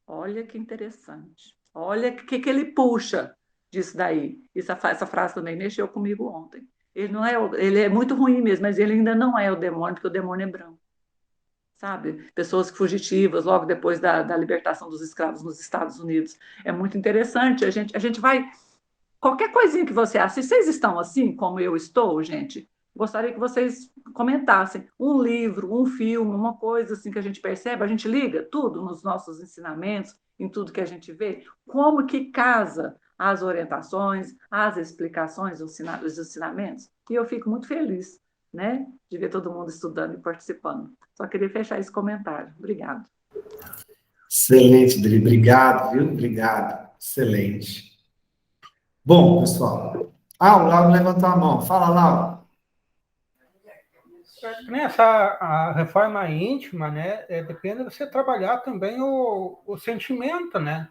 Olha que interessante. Olha o que ele puxa disso daí. Essa frase também mexeu comigo ontem. Ele é muito ruim mesmo, mas ele ainda não é o demônio, porque o demônio é branco. Sabe? Pessoas fugitivas, logo depois da libertação dos escravos nos Estados Unidos. É muito interessante. A gente vai. Qualquer coisinha que você acha, se vocês estão assim como eu estou, gente, gostaria que vocês comentassem um livro, um filme, uma coisa assim que a gente percebe, a gente liga tudo nos nossos ensinamentos, em tudo que a gente vê, como que casa as orientações, as explicações, os ensinamentos. E eu fico muito feliz, né, de ver todo mundo estudando e participando. Só queria fechar esse comentário. Obrigada. Excelente, Dri. Obrigado, viu? Obrigado. Excelente. Bom, pessoal. O Lauro levantou a mão. Fala, Lauro. Nessa a reforma íntima, né, depende de você trabalhar também o sentimento, né?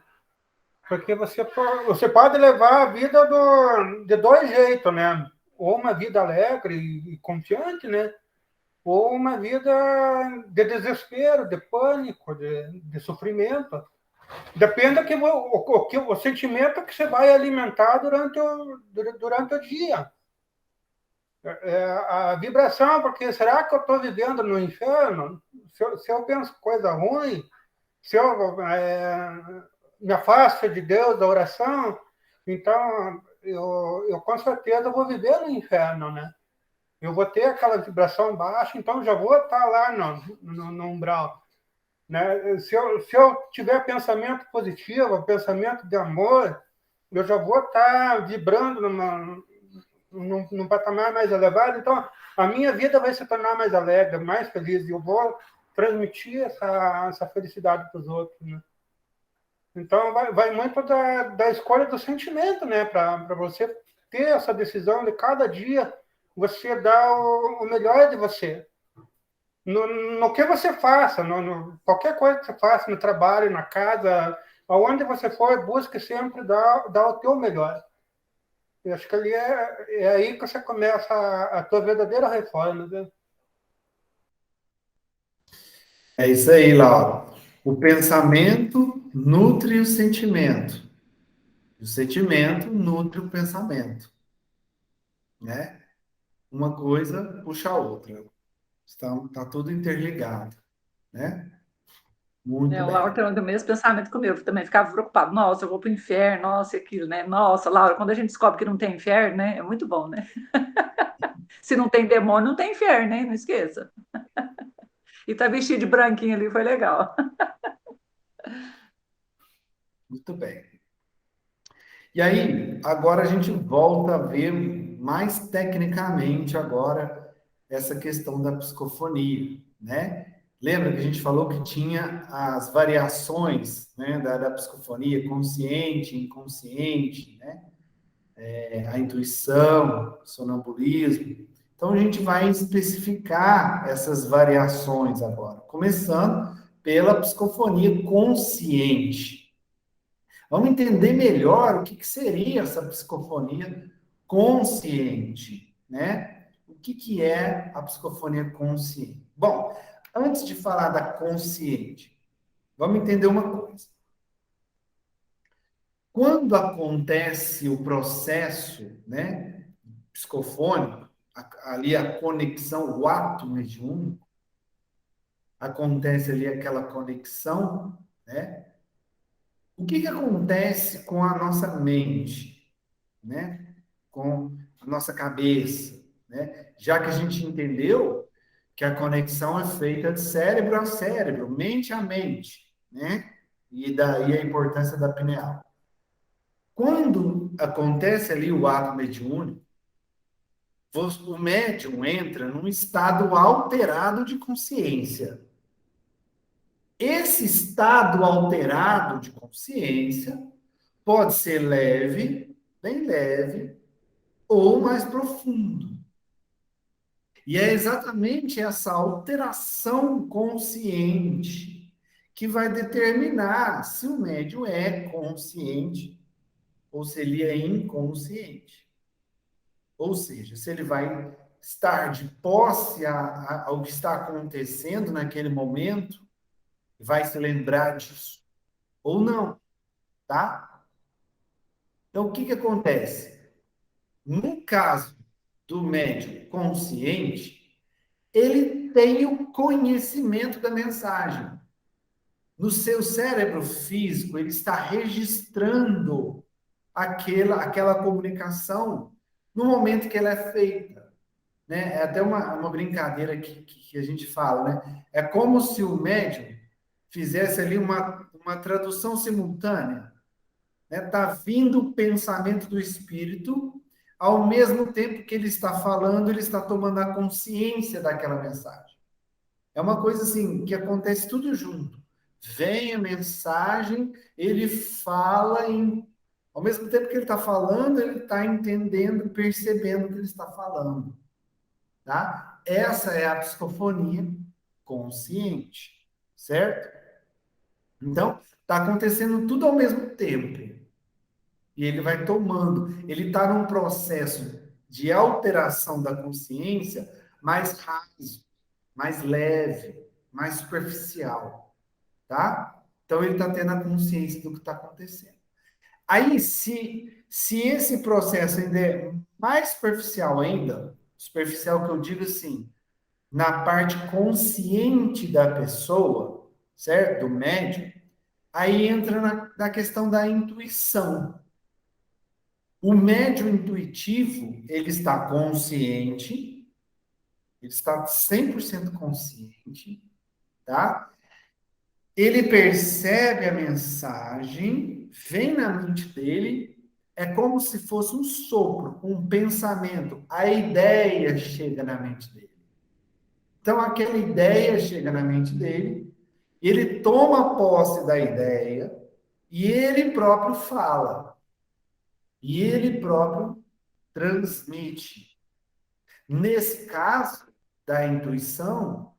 Porque você pode levar a vida de dois jeitos, né? Ou uma vida alegre e confiante, né? Ou uma vida de desespero, de pânico, de sofrimento. Depende o sentimento que você vai alimentar durante o dia. A vibração, porque será que eu estou vivendo no inferno? Se eu penso coisa ruim, se eu me afasto de Deus, da oração, então eu com certeza vou viver no inferno, né? Eu vou ter aquela vibração baixa, então já vou estar lá no umbral. Né? Se eu tiver pensamento positivo, pensamento de amor, eu já vou estar vibrando num patamar mais elevado, então a minha vida vai se tornar mais alegre, mais feliz, e eu vou transmitir essa felicidade para os outros, né? Então vai muito da escolha do sentimento, né? Para você ter essa decisão de cada dia você dar o melhor de você. No que você faça, qualquer coisa que você faça, no trabalho, na casa, aonde você for, busque sempre dar o teu melhor. Eu acho que ali é aí que você começa a tua verdadeira reforma, né? É isso aí, Lauro. O pensamento nutre o sentimento. O sentimento nutre o pensamento, né? Uma coisa puxa a outra. Está tudo interligado, né? Muito O Laura bem. tem o mesmo pensamento que o meu, que também ficava preocupado. Nossa, eu vou para o inferno, nossa, aquilo, né? Nossa, Laura, quando a gente descobre que não tem inferno, né? É muito bom, né? Se não tem demônio, não tem inferno, né? Não esqueça. E tá vestido de branquinho ali, foi legal. Muito bem. E aí, agora a gente volta a ver mais tecnicamente agora essa questão da psicofonia, né? Lembra que a gente falou que tinha as variações, né, da psicofonia, consciente, inconsciente, né? A intuição, sonambulismo. Então a gente vai especificar essas variações agora, começando pela psicofonia consciente. Vamos entender melhor o que seria essa psicofonia consciente, né? O que é a psicofonia consciente? Bom, antes de falar da consciente, vamos entender uma coisa. Quando acontece o processo, né, psicofônico, ali a conexão, o ato mediúnico, acontece ali aquela conexão, né? O que acontece com a nossa mente, né? Com a nossa cabeça, né? Já que a gente entendeu que a conexão é feita de cérebro a cérebro, mente a mente, né? E daí a importância da pineal. Quando acontece ali o ato mediúnico, o médium entra num estado alterado de consciência. Esse estado alterado de consciência pode ser leve, bem leve, ou mais profundo. E é exatamente essa alteração consciente que vai determinar se o médium é consciente ou se ele é inconsciente. Ou seja, se ele vai estar de posse ao que está acontecendo naquele momento, vai se lembrar disso, ou não, tá? Então, o que acontece? No caso do médium consciente, ele tem o conhecimento da mensagem. No seu cérebro físico, ele está registrando aquela comunicação no momento que ela é feita. Né? É até uma brincadeira que a gente fala, né? É como se o médium fizesse ali uma tradução simultânea, né? Está vindo o pensamento do Espírito, ao mesmo tempo que ele está falando, ele está tomando a consciência daquela mensagem. É uma coisa assim, que acontece tudo junto. Vem a mensagem, ele fala, ao mesmo tempo que ele está falando, ele está entendendo, percebendo o que ele está falando. Tá? Essa é a psicofonia consciente, certo? Então, está acontecendo tudo ao mesmo tempo. E ele vai tomando, ele está num processo de alteração da consciência mais raso, mais leve, mais superficial, tá? Então, ele está tendo a consciência do que está acontecendo. Aí, se esse processo ainda é mais superficial ainda, superficial que eu digo assim, na parte consciente da pessoa, certo? Do médium, aí entra na questão da intuição. O médium intuitivo, ele está consciente, ele está 100% consciente, tá? Ele percebe a mensagem, vem na mente dele, é como se fosse um sopro, um pensamento, a ideia chega na mente dele. Então, aquela ideia chega na mente dele, ele toma posse da ideia e ele próprio fala. E ele próprio transmite. Nesse caso da intuição,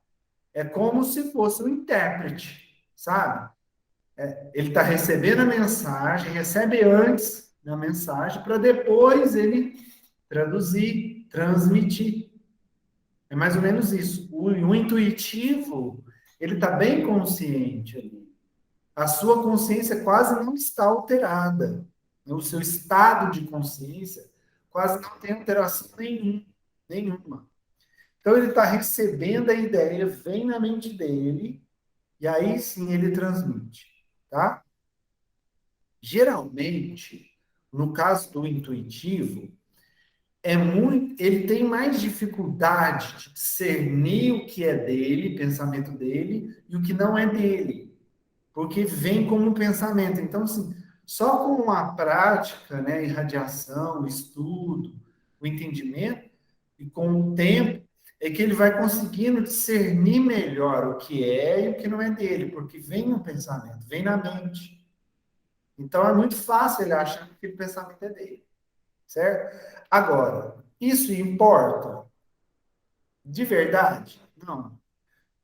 é como se fosse um intérprete, sabe? Ele está recebendo a mensagem, recebe antes a mensagem, para depois ele traduzir, transmitir. É mais ou menos isso. O intuitivo, ele está bem consciente ali. A sua consciência quase não está alterada. O seu estado de consciência quase não tem alteração nenhuma. Então, ele está recebendo a ideia, vem na mente dele, e aí sim ele transmite, tá? Geralmente, no caso do intuitivo, ele tem mais dificuldade de discernir o que é dele, pensamento dele, e o que não é dele, porque vem como um pensamento. Então, assim, só com a prática, né, irradiação, o estudo, o entendimento, e com o tempo, é que ele vai conseguindo discernir melhor o que é e o que não é dele, porque vem um pensamento, vem na mente. Então, é muito fácil ele achar que aquele pensamento é dele, certo? Agora, isso importa? De verdade? Não.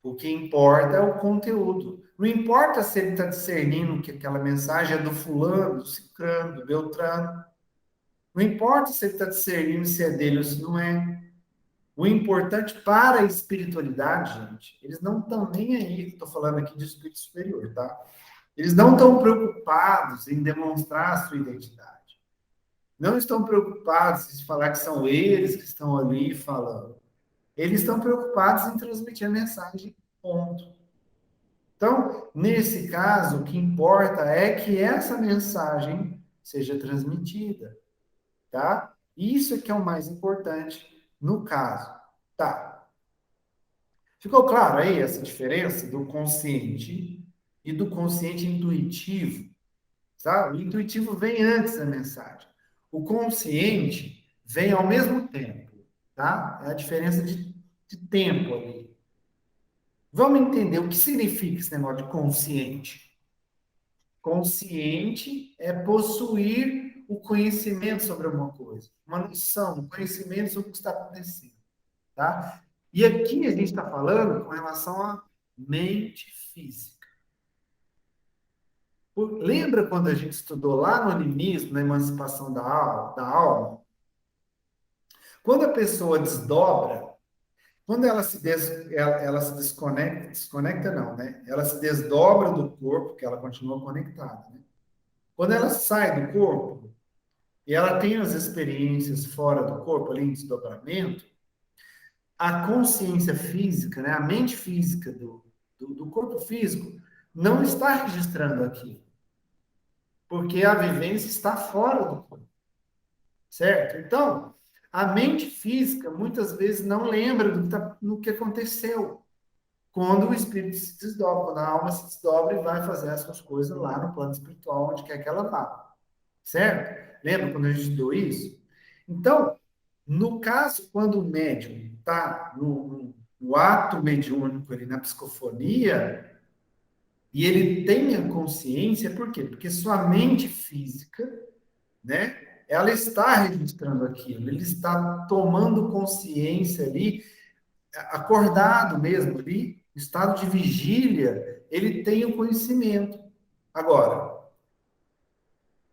O que importa é o conteúdo. Não importa se ele está discernindo que aquela mensagem é do fulano, do cicrano, do beltrano. Não importa se ele está discernindo se é dele ou se não é. O importante para a espiritualidade, gente, eles não estão nem aí, estou falando aqui de espírito superior, tá? Eles não estão preocupados em demonstrar a sua identidade. Não estão preocupados em falar que são eles que estão ali falando. Eles estão preocupados em transmitir a mensagem, ponto. Então, nesse caso, o que importa é que essa mensagem seja transmitida, tá? Isso é que é o mais importante no caso, tá? Ficou claro aí essa diferença do consciente e do consciente intuitivo, tá? O intuitivo vem antes da mensagem. O consciente vem ao mesmo tempo, tá? É a diferença de tempo ali. Vamos entender o que significa esse negócio de consciente. Consciente é possuir o conhecimento sobre alguma coisa, uma noção, um conhecimento sobre o que está acontecendo, tá? E aqui a gente está falando com relação à mente física. Lembra quando a gente estudou lá no animismo, na emancipação da alma? Quando a pessoa desdobra, quando ela se desconecta não, né? Ela se desdobra do corpo, que ela continua conectada, né? Quando ela sai do corpo e ela tem as experiências fora do corpo, ali em desdobramento, a consciência física, né? A mente física do corpo físico não está registrando aquilo, porque a vivência está fora do corpo, certo? Então, a mente física muitas vezes não lembra do que aconteceu quando o espírito se desdobra, quando a alma se desdobra e vai fazer as suas coisas lá no plano espiritual, onde quer que ela vá. certo? Lembra quando a gente estudou isso? Então, no caso, quando o médium está no ato mediúnico, ali, na psicofonia, e ele tem a consciência, por quê? Porque sua mente física, né, ela está registrando aquilo, ele está tomando consciência ali, acordado mesmo ali, estado de vigília, ele tem o conhecimento. Agora,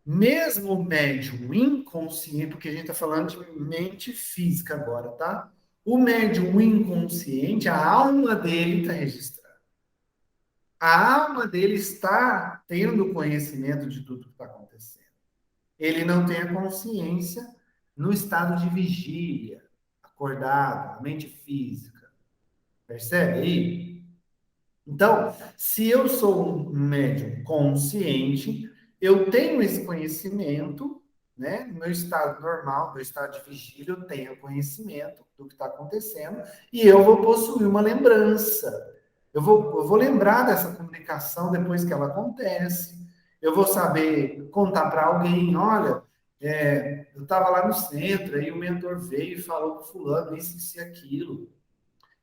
mesmo o médium inconsciente, porque a gente está falando de mente física agora, tá? O médium inconsciente, a alma dele está registrada. A alma dele está tendo conhecimento de tudo que está acontecendo. Ele não tem a consciência no estado de vigília, acordado, mente física. Percebe aí? Então, se eu sou um médium consciente, eu tenho esse conhecimento, né? No meu estado normal, no meu estado de vigília, eu tenho conhecimento do que está acontecendo e eu vou possuir uma lembrança. Eu vou lembrar dessa comunicação depois que ela acontece. Eu vou saber contar para alguém, olha, eu estava lá no centro, aí o mentor veio e falou para fulano isso e aquilo.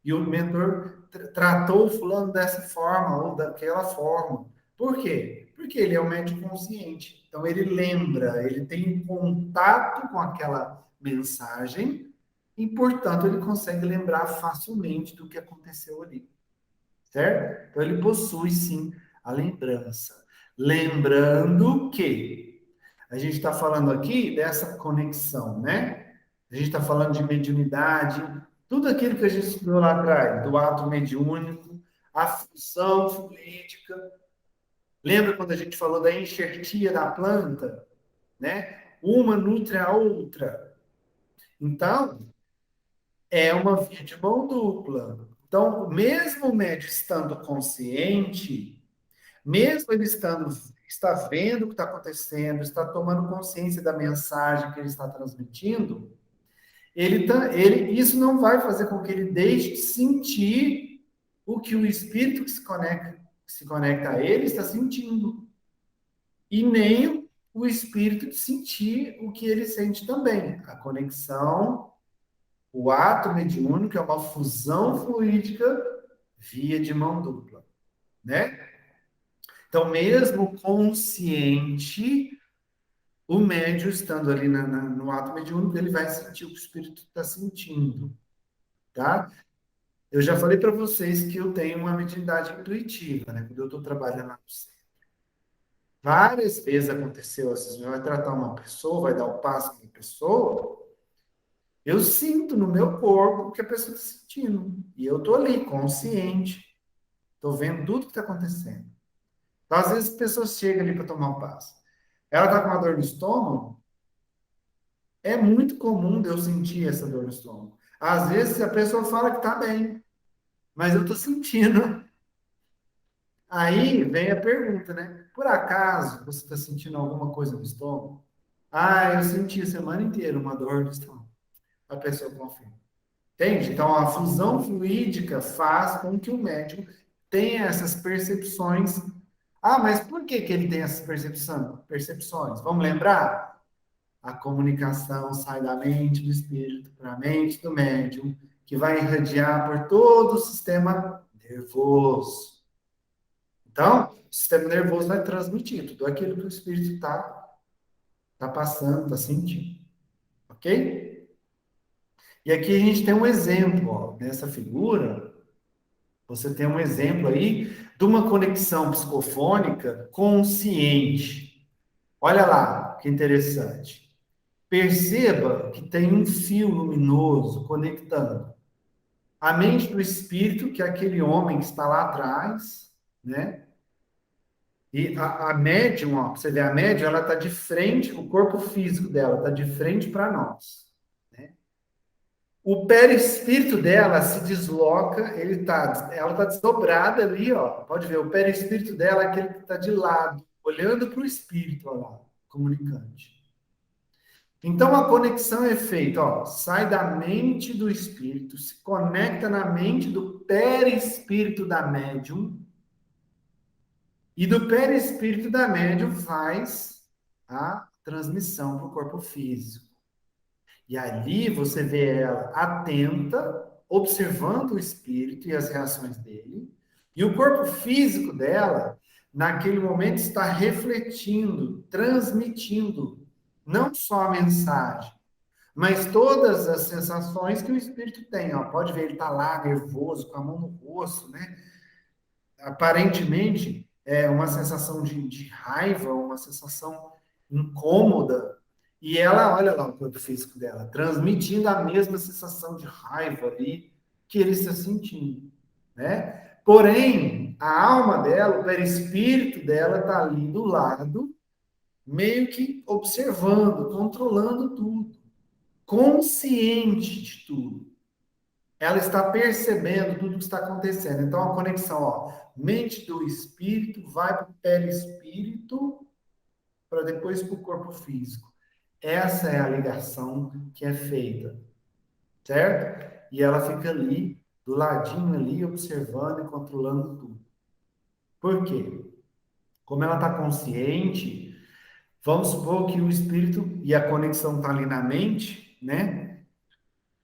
E o mentor tratou o fulano dessa forma ou daquela forma. Por quê? Porque ele é um médium consciente. Então, ele lembra, ele tem contato com aquela mensagem e, portanto, ele consegue lembrar facilmente do que aconteceu ali. Certo? Então, ele possui, sim, a lembrança. Lembrando que a gente está falando aqui dessa conexão, né? A gente está falando de mediunidade, tudo aquilo que a gente estudou lá atrás, do ato mediúnico, a função fluídica. Lembra quando a gente falou da enxertia da planta, né? Uma nutre a outra. Então, é uma via de mão dupla. Então, mesmo o médium estando consciente, mesmo ele está vendo o que está acontecendo, está tomando consciência da mensagem que ele está transmitindo, isso não vai fazer com que ele deixe de sentir o que o espírito que se conecta a ele está sentindo. E nem o espírito de sentir o que ele sente também. A conexão, o ato mediúnico é uma fusão fluídica via de mão dupla, né? Então, mesmo consciente, o médium estando ali no ato mediúnico, ele vai sentir o que o espírito está sentindo, tá? Eu já falei para vocês que eu tenho uma mediunidade intuitiva, né? Quando eu estou trabalhando lá no centro. Várias vezes aconteceu assim, vai tratar uma pessoa, vai dar o passo para a pessoa, eu sinto no meu corpo o que a pessoa está sentindo. E eu estou ali, consciente, estou vendo tudo que está acontecendo. Então, às vezes, a pessoa chega ali para tomar um passo. Ela está com uma dor no estômago, é muito comum de eu sentir essa dor no estômago. Às vezes, a pessoa fala que está bem, mas eu estou sentindo. Aí vem a pergunta, né? Por acaso você está sentindo alguma coisa no estômago? Ah, eu senti a semana inteira uma dor no estômago. A pessoa confirma. Entende? Então, a fusão fluídica faz com que o médium tenha essas percepções. Ah, mas por que ele tem essas percepções? Vamos lembrar? A comunicação sai da mente do espírito para a mente do médium, que vai irradiar por todo o sistema nervoso. Então, o sistema nervoso vai transmitir tudo aquilo que o espírito está passando, está sentindo. Ok? E aqui a gente tem um exemplo, ó, nessa figura. Você tem um exemplo aí de uma conexão psicofônica consciente. Olha lá, que interessante. Perceba que tem um fio luminoso conectando a mente do espírito, que é aquele homem que está lá atrás, né? E a médium, ó, você vê, a médium, ela está de frente, o corpo físico dela está de frente para nós. Né? O perispírito dela se desloca, ela está desdobrada ali, ó. Pode ver, o perispírito dela é aquele que está de lado, olhando para o espírito, ó lá, comunicante. Então a conexão é feita, ó, sai da mente do espírito, se conecta na mente do perispírito da médium, e do perispírito da médium faz a transmissão para o corpo físico. E ali você vê ela atenta, observando o espírito e as reações dele, e o corpo físico dela, naquele momento, está refletindo, transmitindo, não só a mensagem, mas todas as sensações que o espírito tem. Ó. Pode ver, ele está lá, nervoso, com a mão no rosto, né? Aparentemente, é uma sensação de raiva, uma sensação incômoda, e ela, olha lá o corpo físico dela, transmitindo a mesma sensação de raiva ali que ele está sentindo, né? Porém, a alma dela, o perispírito dela está ali do lado, meio que observando, controlando tudo, consciente de tudo. Ela está percebendo tudo que está acontecendo. Então, a conexão, ó, mente do espírito vai para o perispírito, para depois para o corpo físico. Essa é a ligação que é feita, certo? E ela fica ali, do ladinho ali, observando e controlando tudo. Por quê? Como ela está consciente, vamos supor que o espírito e a conexão está ali na mente, né?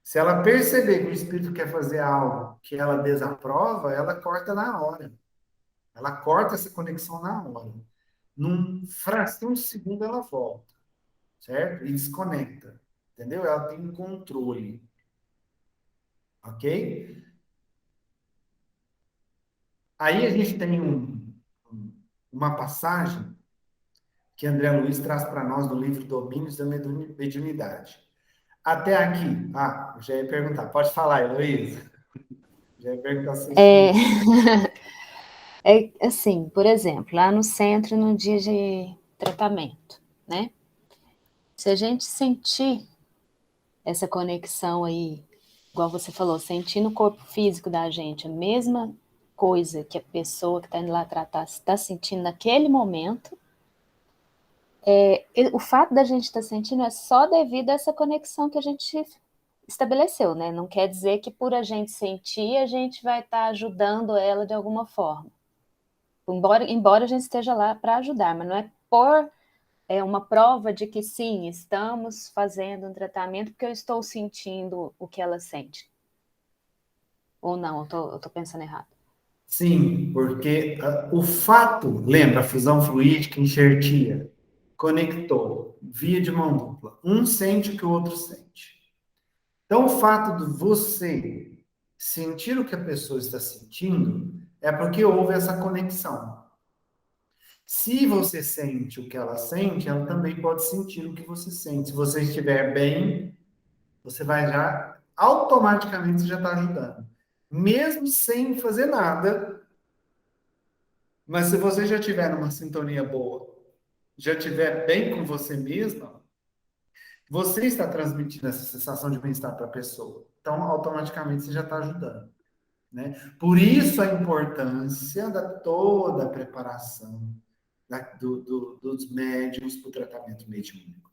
Se ela perceber que o espírito quer fazer algo que ela desaprova, ela corta na hora. Ela corta essa conexão na hora. Num fração de segundo ela volta, certo? E desconecta. Entendeu? Ela tem um controle. Ok? Aí a gente tem uma passagem que André Luiz traz para nós do livro Domínios da Mediunidade. Até aqui. Ah, eu já ia perguntar. Pode falar, Heloísa. Já ia perguntar se É, é assim, por exemplo, lá no centro, no dia de tratamento, né? Se a gente sentir essa conexão aí, igual você falou, sentir no corpo físico da gente a mesma coisa que a pessoa que está indo lá tratar está sentindo naquele momento, o fato da gente estar sentindo é só devido a essa conexão que a gente estabeleceu, né? Não quer dizer que por a gente sentir, a gente vai estar ajudando ela de alguma forma. Embora a gente esteja lá para ajudar, mas não é por uma prova de que sim, estamos fazendo um tratamento porque eu estou sentindo o que ela sente. Ou não, eu tô pensando errado. Sim, porque o fato, lembra, a fusão fluídica enxertia, conectou, via de mão dupla. Um sente o que o outro sente. Então, o fato de você sentir o que a pessoa está sentindo é porque houve essa conexão. Se você sente o que ela sente, ela também pode sentir o que você sente. Se você estiver bem, você vai já, automaticamente, você já está ajudando. Mesmo sem fazer nada, mas se você já estiver numa sintonia boa, já estiver bem com você mesma, você está transmitindo essa sensação de bem-estar para a pessoa. Então, automaticamente, você já está ajudando. Né? Por isso a importância da toda a preparação dos médiums para o tratamento mediúnico.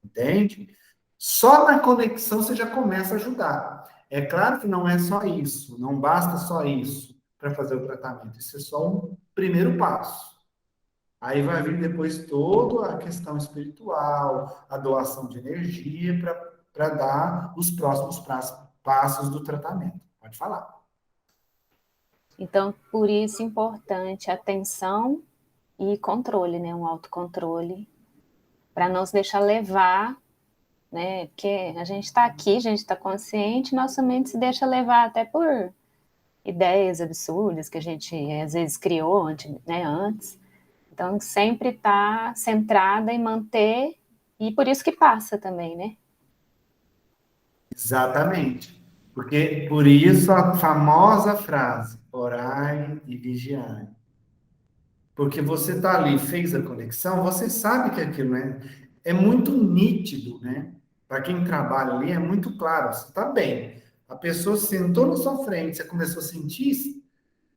Entende? Só na conexão você já começa a ajudar. É claro que não é só isso, não basta só isso para fazer o tratamento. Isso é só um primeiro passo. Aí vai vir depois toda a questão espiritual, a doação de energia para dar os próximos passos do tratamento. Pode falar. Então, por isso é importante atenção e controle, né? Um autocontrole, para não se deixar levar, né? Porque a gente está aqui, a gente está consciente, nossa mente se deixa levar até por ideias absurdas que a gente às vezes criou antes. Então, sempre está centrada em manter, e por isso que passa também, né? Exatamente. Porque por isso a famosa frase, orai e vigiai. Porque você está ali, fez a conexão, você sabe que aquilo é muito nítido, né? Para quem trabalha ali, é muito claro, você está bem. A pessoa sentou na sua frente, você começou a sentir,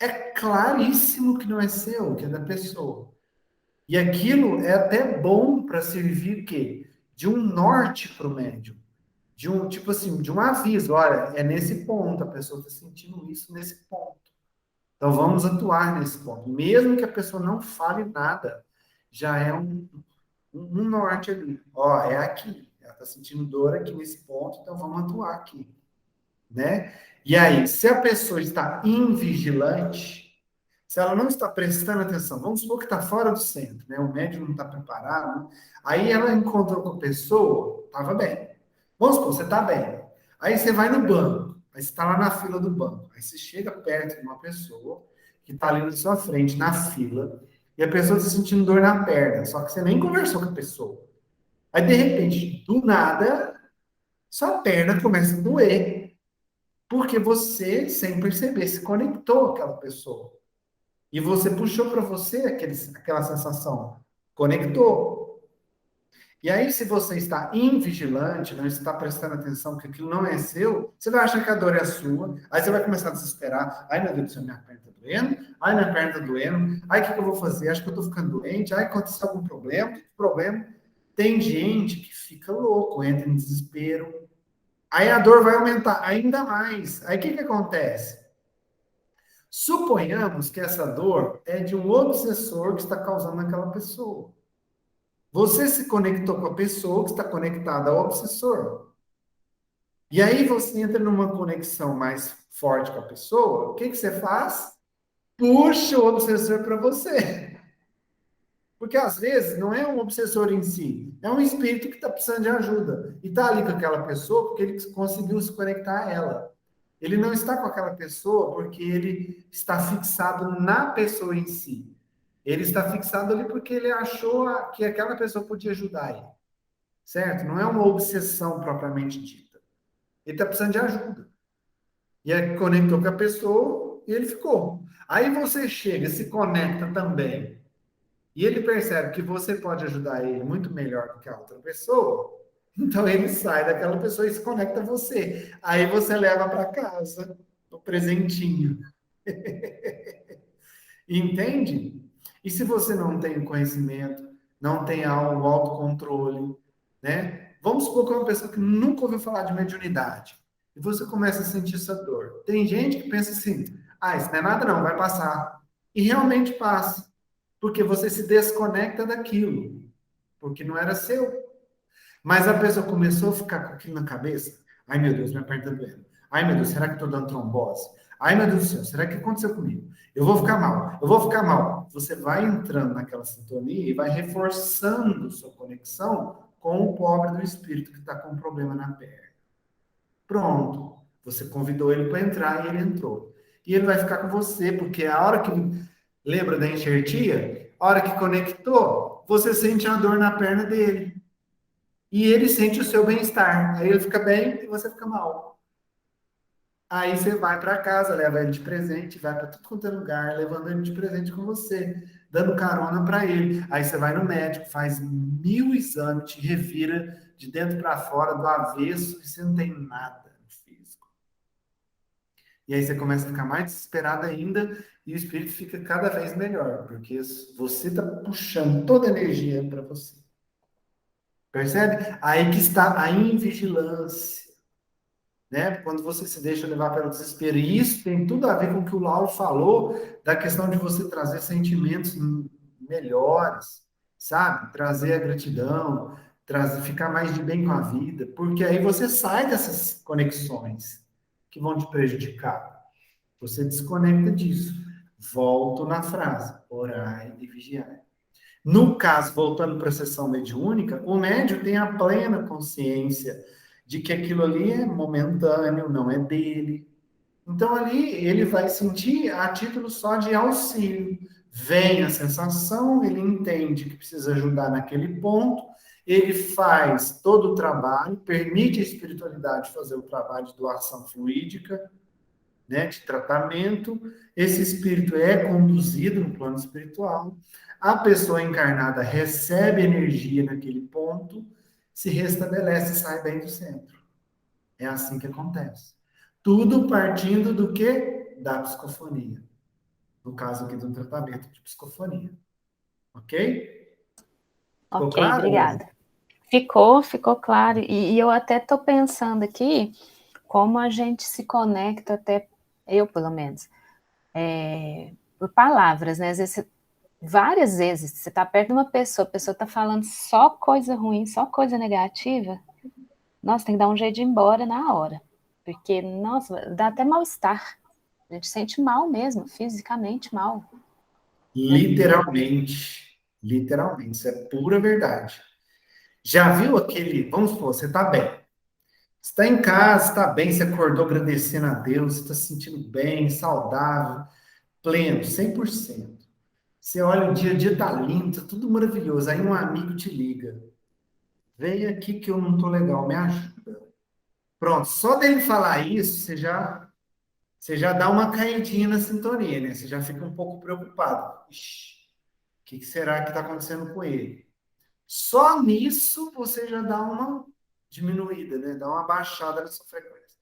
é claríssimo que não é seu, que é da pessoa. E aquilo é até bom para servir quê? De um norte para o médium. De um, tipo assim, de um aviso, olha, é nesse ponto, a pessoa está sentindo isso nesse ponto. Então vamos atuar nesse ponto. Mesmo que a pessoa não fale nada, já é um norte ali. Ó, é aqui. Ela está sentindo dor aqui nesse ponto, então vamos atuar aqui, né? E aí, se a pessoa está invigilante, se ela não está prestando atenção, vamos supor que está fora do centro, né? O médium não está preparado. Aí ela encontrou com a pessoa, estava bem. Vamos supor, você está bem. Aí você vai no banco, aí você está lá na fila do banco. Aí você chega perto de uma pessoa que está ali na sua frente, na fila, e a pessoa está sentindo dor na perna, só que você nem conversou com a pessoa. Aí, de repente, do nada, sua perna começa a doer, porque você, sem perceber, se conectou àquela pessoa. E você puxou para você aquela sensação. Conectou. E aí, se você está invigilante, não está prestando atenção que aquilo não é seu, você vai achar que a dor é sua. Aí você vai começar a desesperar. Ai, meu Deus do céu, minha perna está doendo. Ai, minha perna está doendo. Ai, o que eu vou fazer? Acho que eu estou ficando doente. Ai, aconteceu algum problema? Que problema? Tem gente que fica louco, entra em desespero. Aí a dor vai aumentar ainda mais. Aí o que acontece? Suponhamos que essa dor é de um obsessor que está causando naquela pessoa. Você se conectou com a pessoa que está conectada ao obsessor. E aí você entra numa conexão mais forte com a pessoa, o que você faz? Puxa o obsessor para você. Porque às vezes não é um obsessor em si, é um espírito que está precisando de ajuda. E está ali com aquela pessoa porque ele conseguiu se conectar a ela. Ele não está com aquela pessoa porque ele está fixado na pessoa em si. Ele está fixado ali porque ele achou que aquela pessoa podia ajudar ele. Certo? Não é uma obsessão propriamente dita. Ele está precisando de ajuda. E aí conectou com a pessoa e ele ficou. Aí você chega, se conecta também. E ele percebe que você pode ajudar ele muito melhor do que a outra pessoa. Então ele sai daquela pessoa e se conecta a você. Aí você leva para casa o presentinho. Entende? E se você não tem o conhecimento, não tem o autocontrole, né? Vamos supor que é uma pessoa que nunca ouviu falar de mediunidade. E você começa a sentir essa dor. Tem gente que pensa assim, isso não é nada não, vai passar. E realmente passa. Porque você se desconecta daquilo. Porque não era seu. Mas a pessoa começou a ficar com aquilo na cabeça. Ai, meu Deus, minha perna está doendo. Ai, meu Deus, será que estou dando trombose? Ai, meu Deus do céu, será que aconteceu comigo? Eu vou ficar mal, eu vou ficar mal. Você vai entrando naquela sintonia e vai reforçando sua conexão com o pobre do espírito que está com um problema na perna. Pronto. Você convidou ele para entrar e ele entrou. E ele vai ficar com você, porque a hora que... Lembra da enxertia? A hora que conectou, você sente a dor na perna dele. E ele sente o seu bem-estar. Aí ele fica bem e você fica mal. Aí você vai para casa, leva ele de presente, vai para tudo quanto é lugar, levando ele de presente com você, dando carona para ele. Aí você vai no médico, faz 1000 exames, te revira de dentro para fora, do avesso, e você não tem nada no físico. E aí você começa a ficar mais desesperado ainda, e o espírito fica cada vez melhor, porque você está puxando toda a energia para você. Percebe? Aí que está a invigilância, né? Quando você se deixa levar pelo desespero. E isso tem tudo a ver com o que o Lauro falou, da questão de você trazer sentimentos melhores, sabe? Trazer a gratidão, ficar mais de bem com a vida, porque aí você sai dessas conexões que vão te prejudicar. Você desconecta disso. Volto na frase, orai e vigiai. No caso, voltando para a sessão mediúnica, o médium tem a plena consciência de que aquilo ali é momentâneo, não é dele. Então, ali, ele vai sentir a título só de auxílio. Vem a sensação, ele entende que precisa ajudar naquele ponto, ele faz todo o trabalho, permite a espiritualidade fazer o trabalho de doação fluídica, né, de tratamento. Esse espírito é conduzido no plano espiritual. A pessoa encarnada recebe energia naquele ponto, se restabelece e sai bem do centro. É assim que acontece. Tudo partindo do quê? Da psicofonia. No caso aqui do tratamento de psicofonia. Ok? Ficou Ok, claro? obrigada. Ficou claro. E eu até estou pensando aqui como a gente se conecta, até eu pelo menos, por palavras, né? Às vezes várias vezes, você está perto de uma pessoa, a pessoa está falando só coisa ruim, só coisa negativa, nossa, tem que dar um jeito de ir embora na hora. Porque, nossa, dá até mal-estar. A gente sente mal mesmo, fisicamente mal. Literalmente. Literalmente. Isso é pura verdade. Já viu aquele. Vamos supor, você está bem. Você está em casa, está bem, você acordou agradecendo a Deus, você está se sentindo bem, saudável, pleno, 100%. Você olha o dia está lindo, tá tudo maravilhoso. Aí um amigo te liga. Vem aqui que eu não estou legal, me ajuda. Pronto, só dele falar isso, você já dá uma caidinha na sintonia, né? Você já fica um pouco preocupado. Ixi, o que será que está acontecendo com ele? Só nisso você já dá uma diminuída, né? Dá uma baixada na sua frequência.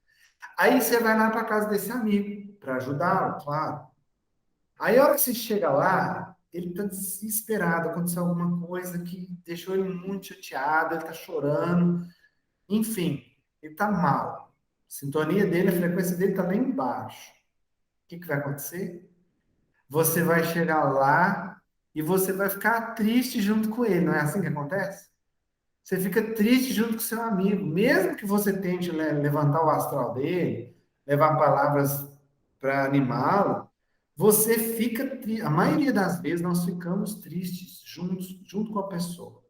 Aí você vai lá para casa desse amigo para ajudá-lo, claro. Aí a hora que você chega lá, ele está desesperado, aconteceu alguma coisa que deixou ele muito chateado, ele está chorando, enfim, ele está mal. A sintonia dele, a frequência dele está lá embaixo. O que vai acontecer? Você vai chegar lá e você vai ficar triste junto com ele, não é assim que acontece? Você fica triste junto com seu amigo, mesmo que você tente levantar o astral dele, levar palavras para animá-lo, você fica triste. A maioria das vezes nós ficamos tristes juntos, junto com a pessoa.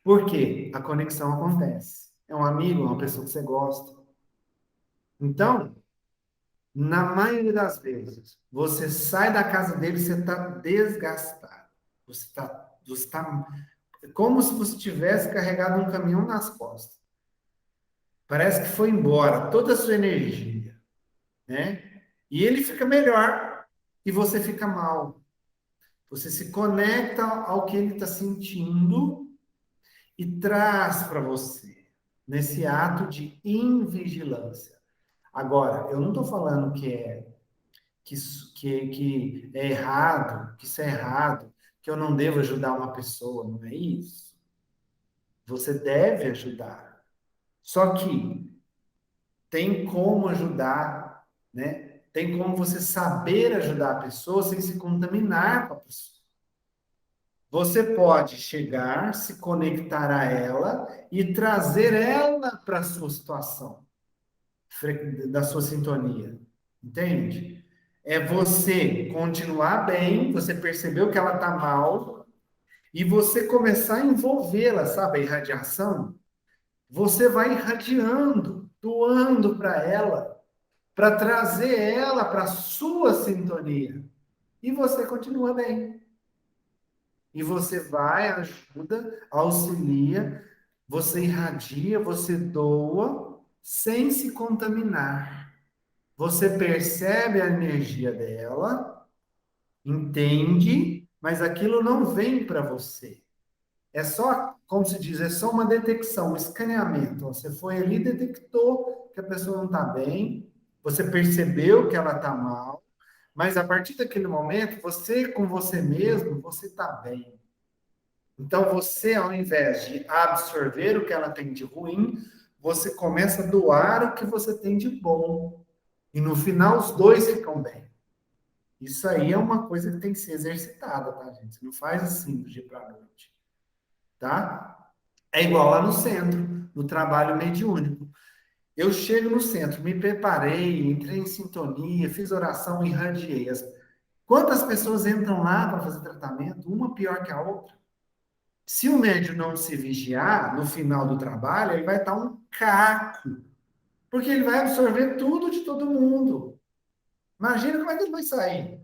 Por quê? A conexão acontece. É um amigo, é uma pessoa que você gosta. Então, na maioria das vezes, você sai da casa dele, você está desgastado. Você tá como se você tivesse carregado um caminhão nas costas. Parece que foi embora toda a sua energia, né? E ele fica melhor e você fica mal. Você se conecta ao que ele está sentindo e traz para você nesse ato de invigilância. Agora, eu não estou falando que é errado, que isso é errado, que eu não devo ajudar uma pessoa, não é isso. Você deve ajudar. Só que tem como ajudar, né? Tem como você saber ajudar a pessoa sem se contaminar com a pessoa. Você pode chegar, se conectar a ela e trazer ela para a sua situação, da sua sintonia. Entende? É você continuar bem, você percebeu que ela está mal, e você começar a envolvê-la, sabe? A irradiação. Você vai irradiando, doando para ela, para trazer ela para a sua sintonia. E você continua bem. E você vai, ajuda, auxilia, você irradia, você doa, sem se contaminar. Você percebe a energia dela, entende, mas aquilo não vem para você. É só, como se diz, é só uma detecção, um escaneamento. Você foi ali, detectou que a pessoa não está bem, você percebeu que ela está mal, mas a partir daquele momento, você com você mesmo, você está bem. Então, você, ao invés de absorver o que ela tem de ruim, você começa a doar o que você tem de bom. E no final, os dois ficam bem. Isso aí é uma coisa que tem que ser exercitada, tá, gente? Você não faz assim do dia para a noite. Tá? É igual lá no centro, no trabalho mediúnico. Eu chego no centro, me preparei, entrei em sintonia, fiz oração, irradiei. Quantas pessoas entram lá para fazer tratamento? Uma pior que a outra. Se o médium não se vigiar, no final do trabalho, ele vai estar um caco. Porque ele vai absorver tudo de todo mundo. Imagina como é que ele vai sair.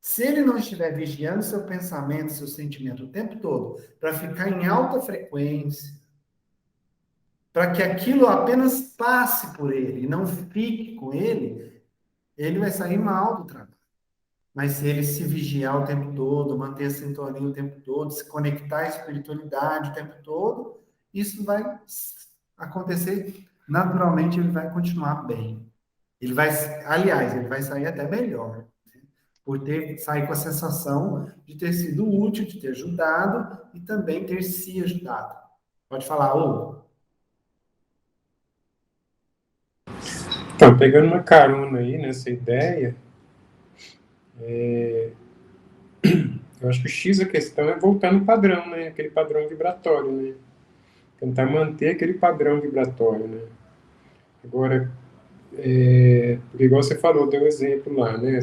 Se ele não estiver vigiando seu pensamento, seu sentimento o tempo todo, para ficar em alta frequência, para que aquilo apenas passe por ele e não fique com ele, ele vai sair mal do trabalho. Mas se ele se vigiar o tempo todo, manter a sintonia o tempo todo, se conectar à espiritualidade o tempo todo, isso vai acontecer naturalmente, ele vai continuar bem. Ele vai, aliás, ele vai sair até melhor, né? Por sair com a sensação de ter sido útil, de ter ajudado e também ter se ajudado. Pode falar, ô. Então, pegando uma carona aí nessa ideia, Eu acho que o X da questão é voltar no padrão, né? Aquele padrão vibratório, né? Tentar manter aquele padrão vibratório, né? Agora, porque igual você falou, deu um exemplo lá, né?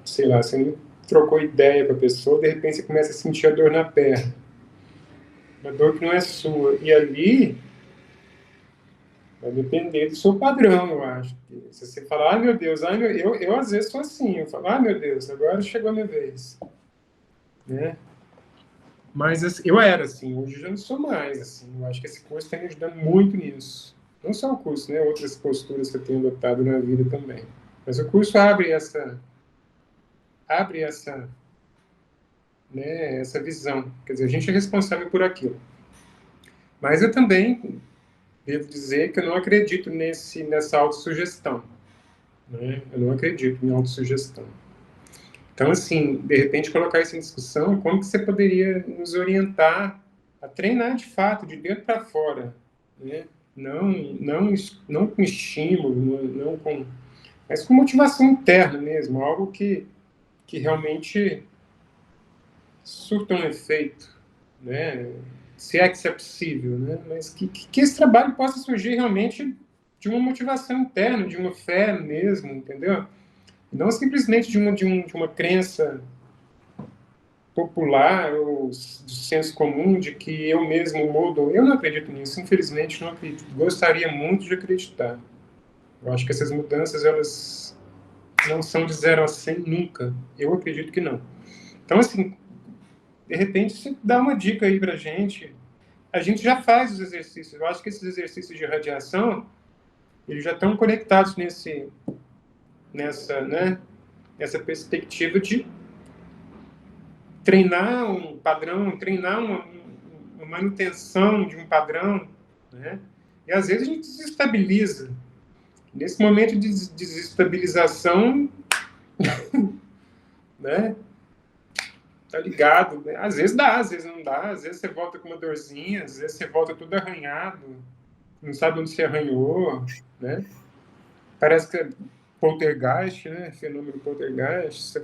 Sei lá, você não trocou ideia com a pessoa, de repente você começa a sentir a dor na perna. Uma dor que não é sua. E ali vai depender do seu padrão, eu acho. Se você falar, ai meu Deus, eu às vezes sou assim, eu falo, ai meu Deus, agora chegou a minha vez. Né? Mas assim, eu era assim, hoje eu já não sou mais assim. Eu acho que esse curso está me ajudando muito nisso. Não só o curso, né? Outras posturas que eu tenho adotado na vida também. Mas o curso abre essa, né, essa visão. Quer dizer, a gente é responsável por aquilo. Mas eu também devo dizer que eu não acredito nessa autossugestão. Né? Eu não acredito em autossugestão. Então, assim, de repente colocar isso em discussão, como que você poderia nos orientar a treinar de fato, de dentro para fora, né? Não com estímulo, mas com motivação interna mesmo, algo que realmente surta um efeito, né? Se é que isso é possível, né? Mas que esse trabalho possa surgir realmente de uma motivação interna, de uma fé mesmo, entendeu? Não simplesmente de uma crença popular ou do senso comum de que eu mesmo mudo. Eu não acredito nisso, infelizmente não acredito. Gostaria muito de acreditar. Eu acho que essas mudanças, elas não são de 0 a 100 nunca. Eu acredito que não. Então, assim, de repente, você dá uma dica aí pra gente. A gente já faz os exercícios. Eu acho que esses exercícios de radiação, eles já estão conectados nessa perspectiva de treinar um padrão, treinar uma manutenção de um padrão, né? E às vezes a gente desestabiliza. Nesse momento de desestabilização, né? Tá ligado? Né? Às vezes dá, às vezes não dá, às vezes você volta com uma dorzinha, às vezes você volta tudo arranhado, não sabe onde você arranhou, né? Parece que é poltergeist, né? Fenômeno poltergeist,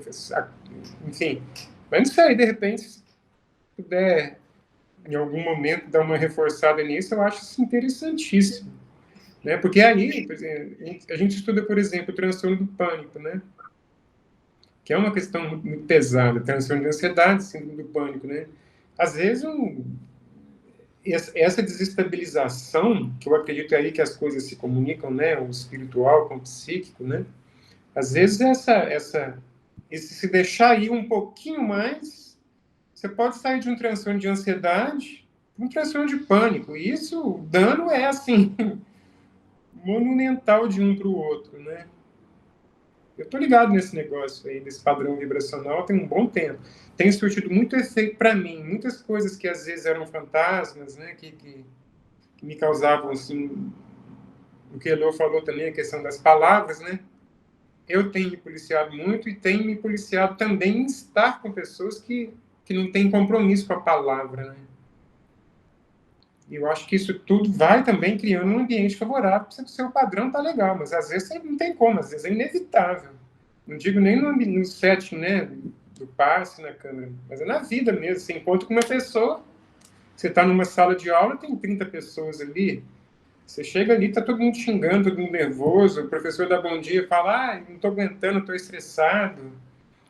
enfim. Mas não sei, de repente, se puder em algum momento dar uma reforçada nisso, eu acho isso interessantíssimo. Né? Porque aí, por exemplo, a gente estuda, por exemplo, o transtorno do pânico, né? Que é uma questão muito pesada, transtorno de ansiedade, síndrome do pânico, né? Às vezes, essa desestabilização, que eu acredito aí que as coisas se comunicam, né? O espiritual com o psíquico, né? Às vezes, esse se deixar ir um pouquinho mais, você pode sair de um transtorno de ansiedade para um transtorno de pânico. E isso, o dano é, assim, monumental de um para o outro, né? Eu tô ligado nesse negócio aí, desse padrão vibracional, tem um bom tempo. Tem surtido muito efeito para mim. Muitas coisas que às vezes eram fantasmas, né? Que me causavam, assim... O que a Elô falou também, a questão das palavras, né? Eu tenho me policiado muito e tenho me policiado também em estar com pessoas que não têm compromisso com a palavra, né? E eu acho que isso tudo vai também criando um ambiente favorável para o seu padrão tá legal, mas às vezes não tem como, às vezes é inevitável. Não digo nem no setting, né, do passe na câmera, mas é na vida mesmo. Você encontra com uma pessoa, você está numa sala de aula, tem 30 pessoas ali, você chega ali, está todo mundo xingando, todo mundo nervoso, o professor dá bom dia e fala, não estou aguentando, estou estressado.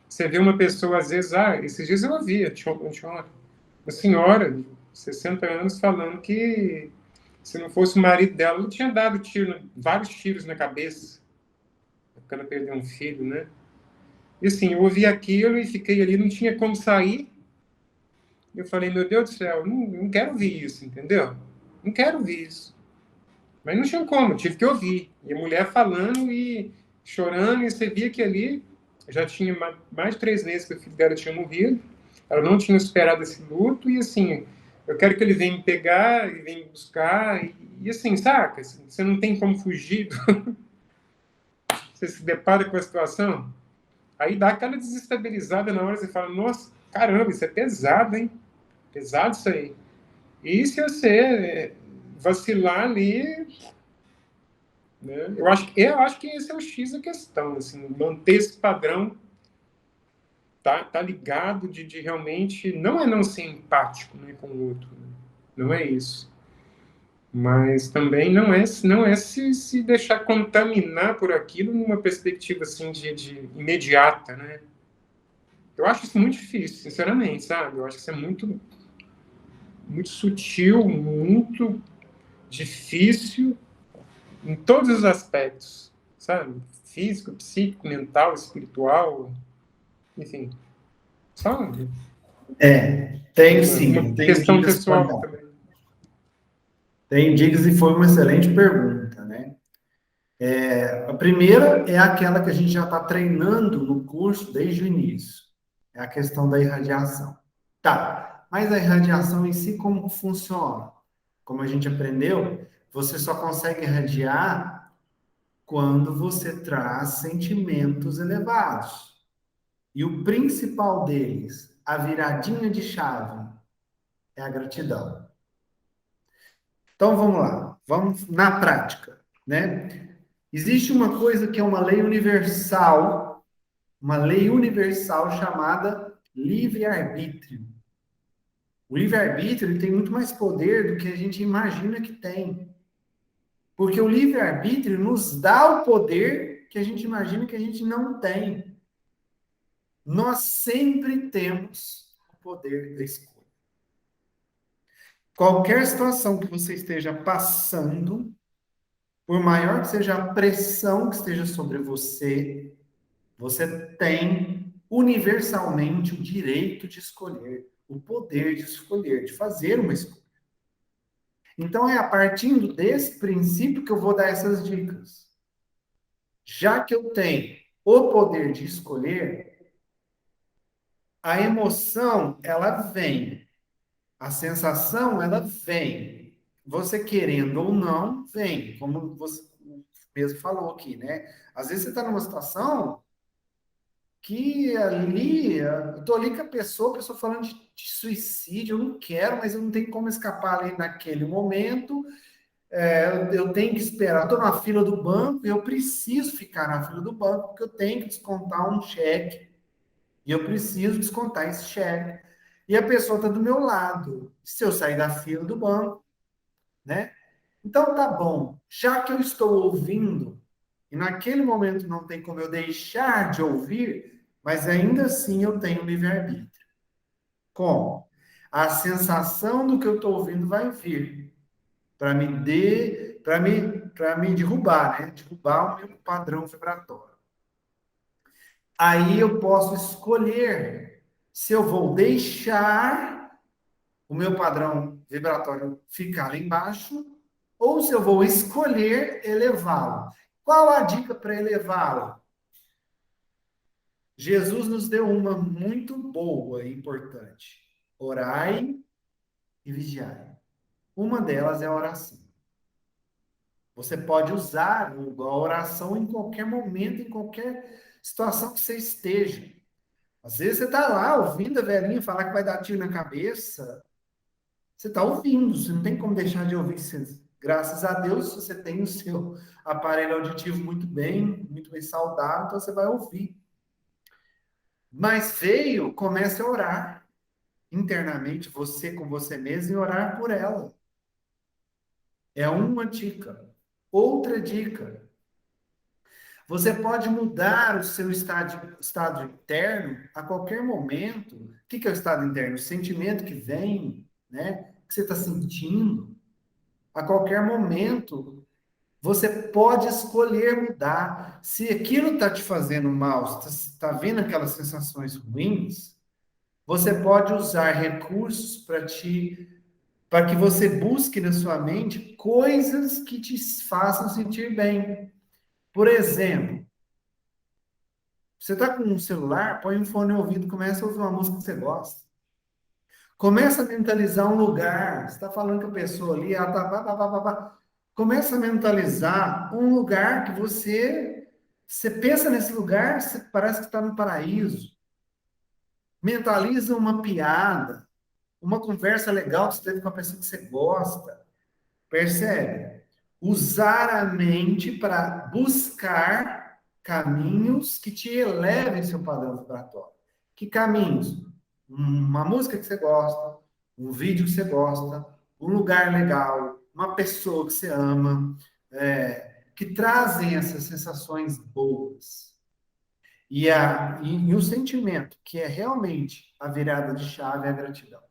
Você vê uma pessoa, às vezes, esses dias eu ouvi, uma senhora, 60 anos, falando que se não fosse o marido dela, ela tinha dado vários tiros na cabeça, porque ela perdeu um filho, né? E assim, eu ouvi aquilo e fiquei ali, não tinha como sair. Eu falei, meu Deus do céu, não quero ouvir isso, entendeu? Não quero ouvir isso. Mas não tinha como, tive que ouvir. E a mulher falando e chorando, e você via que ali já tinha mais de 3 meses que o filho dela tinha morrido. Ela não tinha superado esse luto, e assim, eu quero que ele venha me pegar, e venha me buscar, e assim, saca? Você não tem como fugir, você se depara com a situação, aí dá aquela desestabilizada na hora, você fala, nossa, caramba, isso é pesado, hein? Pesado isso aí. E se você vacilar ali, né? Eu acho que esse é o X da questão, assim, manter esse padrão tá ligado de realmente, não é não ser empático, né, com o outro, né? Não é isso. Mas também não é se deixar contaminar por aquilo numa perspectiva assim de imediata, né? Eu acho isso muito difícil, sinceramente, sabe? Eu acho que isso é muito, muito sutil, muito difícil em todos os aspectos, sabe? Físico, psíquico, mental, espiritual, enfim. Só Tem sim, uma tem questão dicas para pessoal dar. também. Tem dicas e foi uma excelente pergunta, né? A primeira é aquela que a gente já está treinando no curso desde o início. É a questão da irradiação. Tá, mas a irradiação em si como funciona? Como a gente aprendeu, você só consegue irradiar quando você traz sentimentos elevados. E o principal deles, a viradinha de chave, é a gratidão. Então vamos lá, vamos na prática, né? Existe uma coisa que é uma lei universal chamada livre-arbítrio. O livre-arbítrio tem muito mais poder do que a gente imagina que tem. Porque o livre-arbítrio nos dá o poder que a gente imagina que a gente não tem. Nós sempre temos o poder da escolha. Qualquer situação que você esteja passando, por maior que seja a pressão que esteja sobre você, você tem universalmente o direito de escolher, o poder de escolher, de fazer uma escolha. Então, é a partir desse princípio que eu vou dar essas dicas. Já que eu tenho o poder de escolher, a emoção, ela vem. A sensação, ela vem. Você querendo ou não, vem. Como você mesmo falou aqui, né? Às vezes você está numa situação que ali, eu tô ali com a pessoa falando de suicídio, eu não quero, mas eu não tenho como escapar ali naquele momento, eu tenho que esperar, eu tô na fila do banco, eu preciso ficar na fila do banco, porque eu tenho que descontar um cheque, e eu preciso descontar esse cheque. E a pessoa está do meu lado, se eu sair da fila do banco, né? Então tá bom, já que eu estou ouvindo, e naquele momento não tem como eu deixar de ouvir, mas ainda assim eu tenho livre-arbítrio. Como? A sensação do que eu estou ouvindo vai vir para me derrubar, né? Derrubar o meu padrão vibratório. Aí eu posso escolher se eu vou deixar o meu padrão vibratório ficar lá embaixo ou se eu vou escolher elevá-lo. Qual a dica para elevá-lo? Jesus nos deu uma muito boa e importante. Orai e vigiai. Uma delas é a oração. Você pode usar a oração em qualquer momento, em qualquer situação que você esteja. Às vezes você está lá ouvindo a velhinha falar que vai dar tiro na cabeça. Você está ouvindo, você não tem como deixar de ouvir. Graças a Deus, você tem o seu aparelho auditivo muito bem saudável, então você vai ouvir. Mas comece a orar internamente, você com você mesmo, e orar por ela. É uma dica. Outra dica. Você pode mudar o seu estado interno a qualquer momento. O que é o estado interno? O sentimento que vem, né? Que você está sentindo. A qualquer momento, você pode escolher mudar. Se aquilo está te fazendo mal, se está vendo aquelas sensações ruins, você pode usar recursos para que você busque na sua mente coisas que te façam sentir bem. Por exemplo, você está com um celular, põe um fone no ouvido, começa a ouvir uma música que você gosta. Começa a mentalizar um lugar. Você está falando com a pessoa ali, ela tá. Começa a mentalizar um lugar que você pensa nesse lugar, você parece que está no paraíso. Mentaliza uma piada, uma conversa legal que você teve com a pessoa que você gosta. Percebe? Usar a mente para buscar caminhos que te elevem seu padrão vibratório. Que caminhos? Uma música que você gosta, um vídeo que você gosta, um lugar legal, uma pessoa que você ama, que trazem essas sensações boas. E o sentimento, que é realmente a virada de chave, é a gratidão.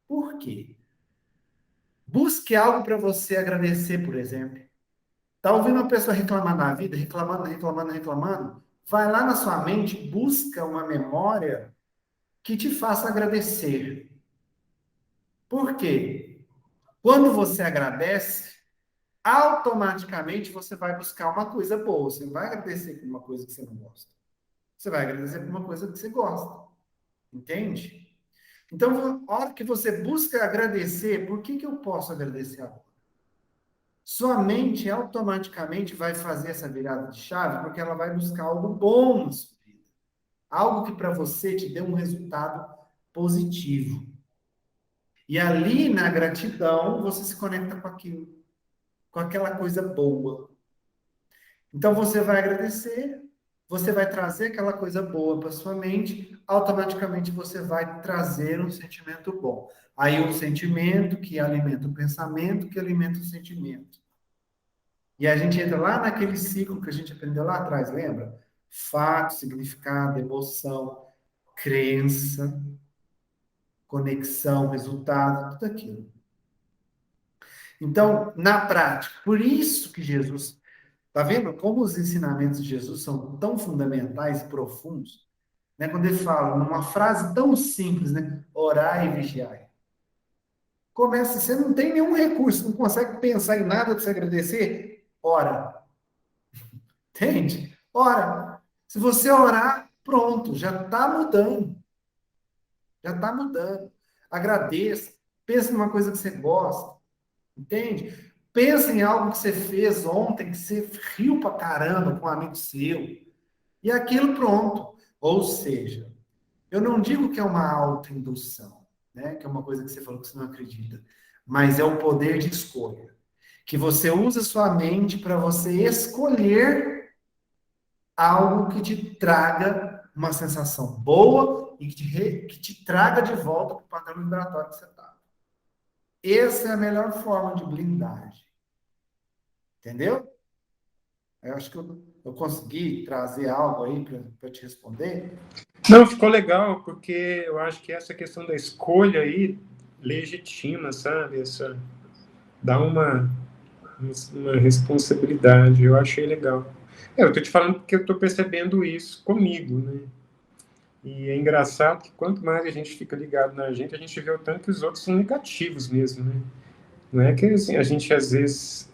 Por quê? Busque algo para você agradecer, por exemplo. Tá ouvindo uma pessoa reclamar na vida, reclamando? Vai lá na sua mente, busca uma memória que te faça agradecer. Por quê? Quando você agradece, automaticamente você vai buscar uma coisa boa. Você não vai agradecer por uma coisa que você não gosta. Você vai agradecer por uma coisa que você gosta. Entende? Então, a hora que você busca agradecer, por que eu posso agradecer agora? Sua mente automaticamente vai fazer essa virada de chave, porque ela vai buscar algo bom na sua vida. Algo que para você te dê um resultado positivo. E ali, na gratidão, você se conecta com aquilo, com aquela coisa boa. Então, você vai agradecer, você vai trazer aquela coisa boa para sua mente, automaticamente você vai trazer um sentimento bom. Aí, um sentimento que alimenta o pensamento, que alimenta o sentimento. E a gente entra lá naquele ciclo que a gente aprendeu lá atrás, lembra? Fato, significado, emoção, crença, conexão, resultado, tudo aquilo. Então, na prática, por isso que Jesus, tá vendo como os ensinamentos de Jesus são tão fundamentais e profundos, né? Quando ele fala numa frase tão simples, né? Orai e vigiai. Começa, você não tem nenhum recurso, não consegue pensar em nada para se agradecer? Ora. Entende? Ora. Se você orar, pronto, já está mudando. Já está mudando. Agradeça. Pense numa coisa que você gosta. Entende? Pensa em algo que você fez ontem, que você riu pra caramba com um amigo seu. E aquilo pronto. Ou seja, eu não digo que é uma autoindução, né? Que é uma coisa que você falou que você não acredita. Mas é o poder de escolha. Que você usa sua mente para você escolher algo que te traga uma sensação boa e que te traga de volta para o padrão vibratório que você está. Essa é a melhor forma de blindagem. Entendeu? Eu acho que eu consegui trazer algo aí para te responder. Não, ficou legal, porque eu acho que essa questão da escolha aí legitima, sabe? Dá uma responsabilidade. Eu achei legal. Eu estou te falando porque eu estou percebendo isso comigo, né? E é engraçado que quanto mais a gente fica ligado na gente, a gente vê o tanto que os outros são negativos mesmo, né? Não é que assim, a gente, às vezes,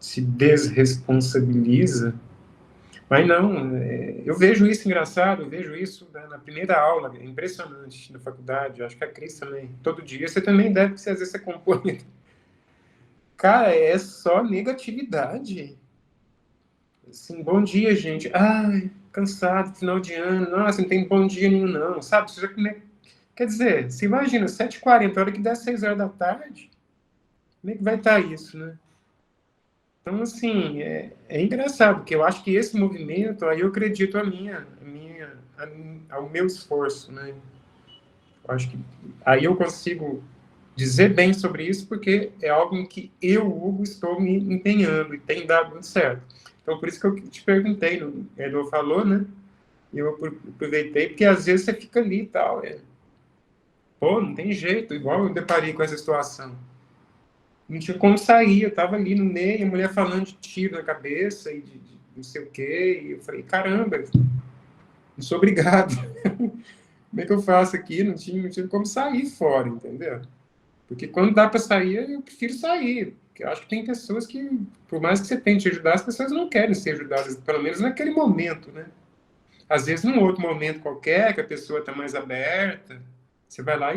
se desresponsabiliza, mas não, eu vejo isso engraçado, eu vejo isso na primeira aula, é impressionante, na faculdade, acho que a Cris também, todo dia, você também deve, porque às vezes você compõe. Cara, é só negatividade. Assim, bom dia, gente. Ai, cansado, final de ano. Nossa, não tem bom dia nenhum, não. Sabe? Você já quer dizer, você imagina, 7h40, a hora que der 6 horas da tarde, como é que vai estar isso, né? Então, assim, é engraçado, porque eu acho que esse movimento, aí eu acredito ao meu esforço, né? Eu acho que aí eu consigo dizer bem sobre isso, porque é algo em que eu, Hugo, estou me empenhando e tem dado muito certo. Então, por isso que eu te perguntei, o Edu falou, né? E eu aproveitei, porque às vezes você fica ali e tal. Pô, não tem jeito, igual eu deparei com essa situação. Não tinha como sair, eu tava ali no meio, a mulher falando de tiro na cabeça e de não sei o quê, e eu falei, caramba, não sou obrigado. Como é que eu faço aqui? Não tinha como sair fora, entendeu? Porque quando dá para sair, eu prefiro sair. Porque eu acho que tem pessoas que, por mais que você tente ajudar, as pessoas não querem ser ajudadas, pelo menos naquele momento, né? Às vezes, num outro momento qualquer, que a pessoa está mais aberta, você vai lá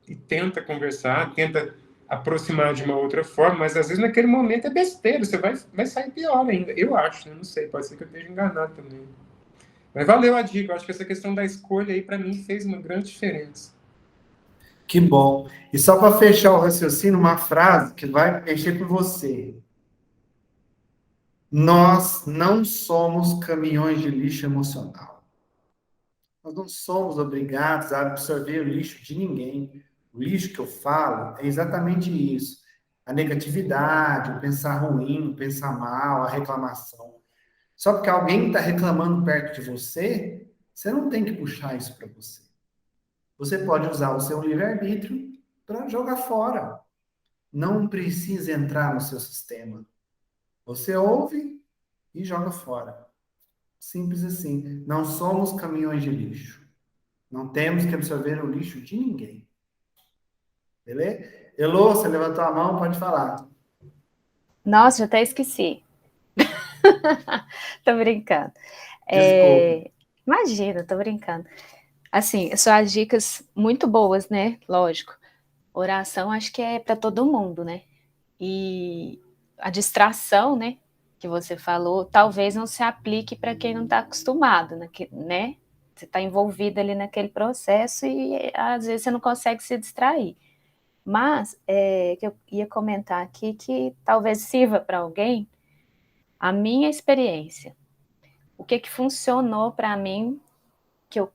e tenta conversar, tenta aproximar de uma outra forma, mas às vezes naquele momento é besteira, você vai sair pior ainda. Eu acho, né? Não sei, pode ser que eu esteja enganado também. Mas valeu a dica, eu acho que essa questão da escolha aí, para mim, fez uma grande diferença. Que bom. E só para fechar o raciocínio, uma frase que vai mexer com você. Nós não somos caminhões de lixo emocional. Nós não somos obrigados a absorver o lixo de ninguém. O lixo que eu falo é exatamente isso. A negatividade, o pensar ruim, o pensar mal, a reclamação. Só porque alguém está reclamando perto de você, você não tem que puxar isso para você. Você pode usar o seu livre-arbítrio para jogar fora. Não precisa entrar no seu sistema. Você ouve e joga fora. Simples assim. Não somos caminhões de lixo. Não temos que absorver o lixo de ninguém. Beleza? Elô, você levantou a mão, pode falar. Nossa, já até esqueci. Tô brincando. Desculpa. Imagina, tô brincando. Assim, são as dicas muito boas, né? Lógico. Oração acho que é para todo mundo, né? E a distração, né? Que você falou, talvez não se aplique para quem não está acostumado, né? Você está envolvido ali naquele processo e às vezes você não consegue se distrair. Mas que eu ia comentar aqui que talvez sirva para alguém a minha experiência. O que funcionou para mim, que eu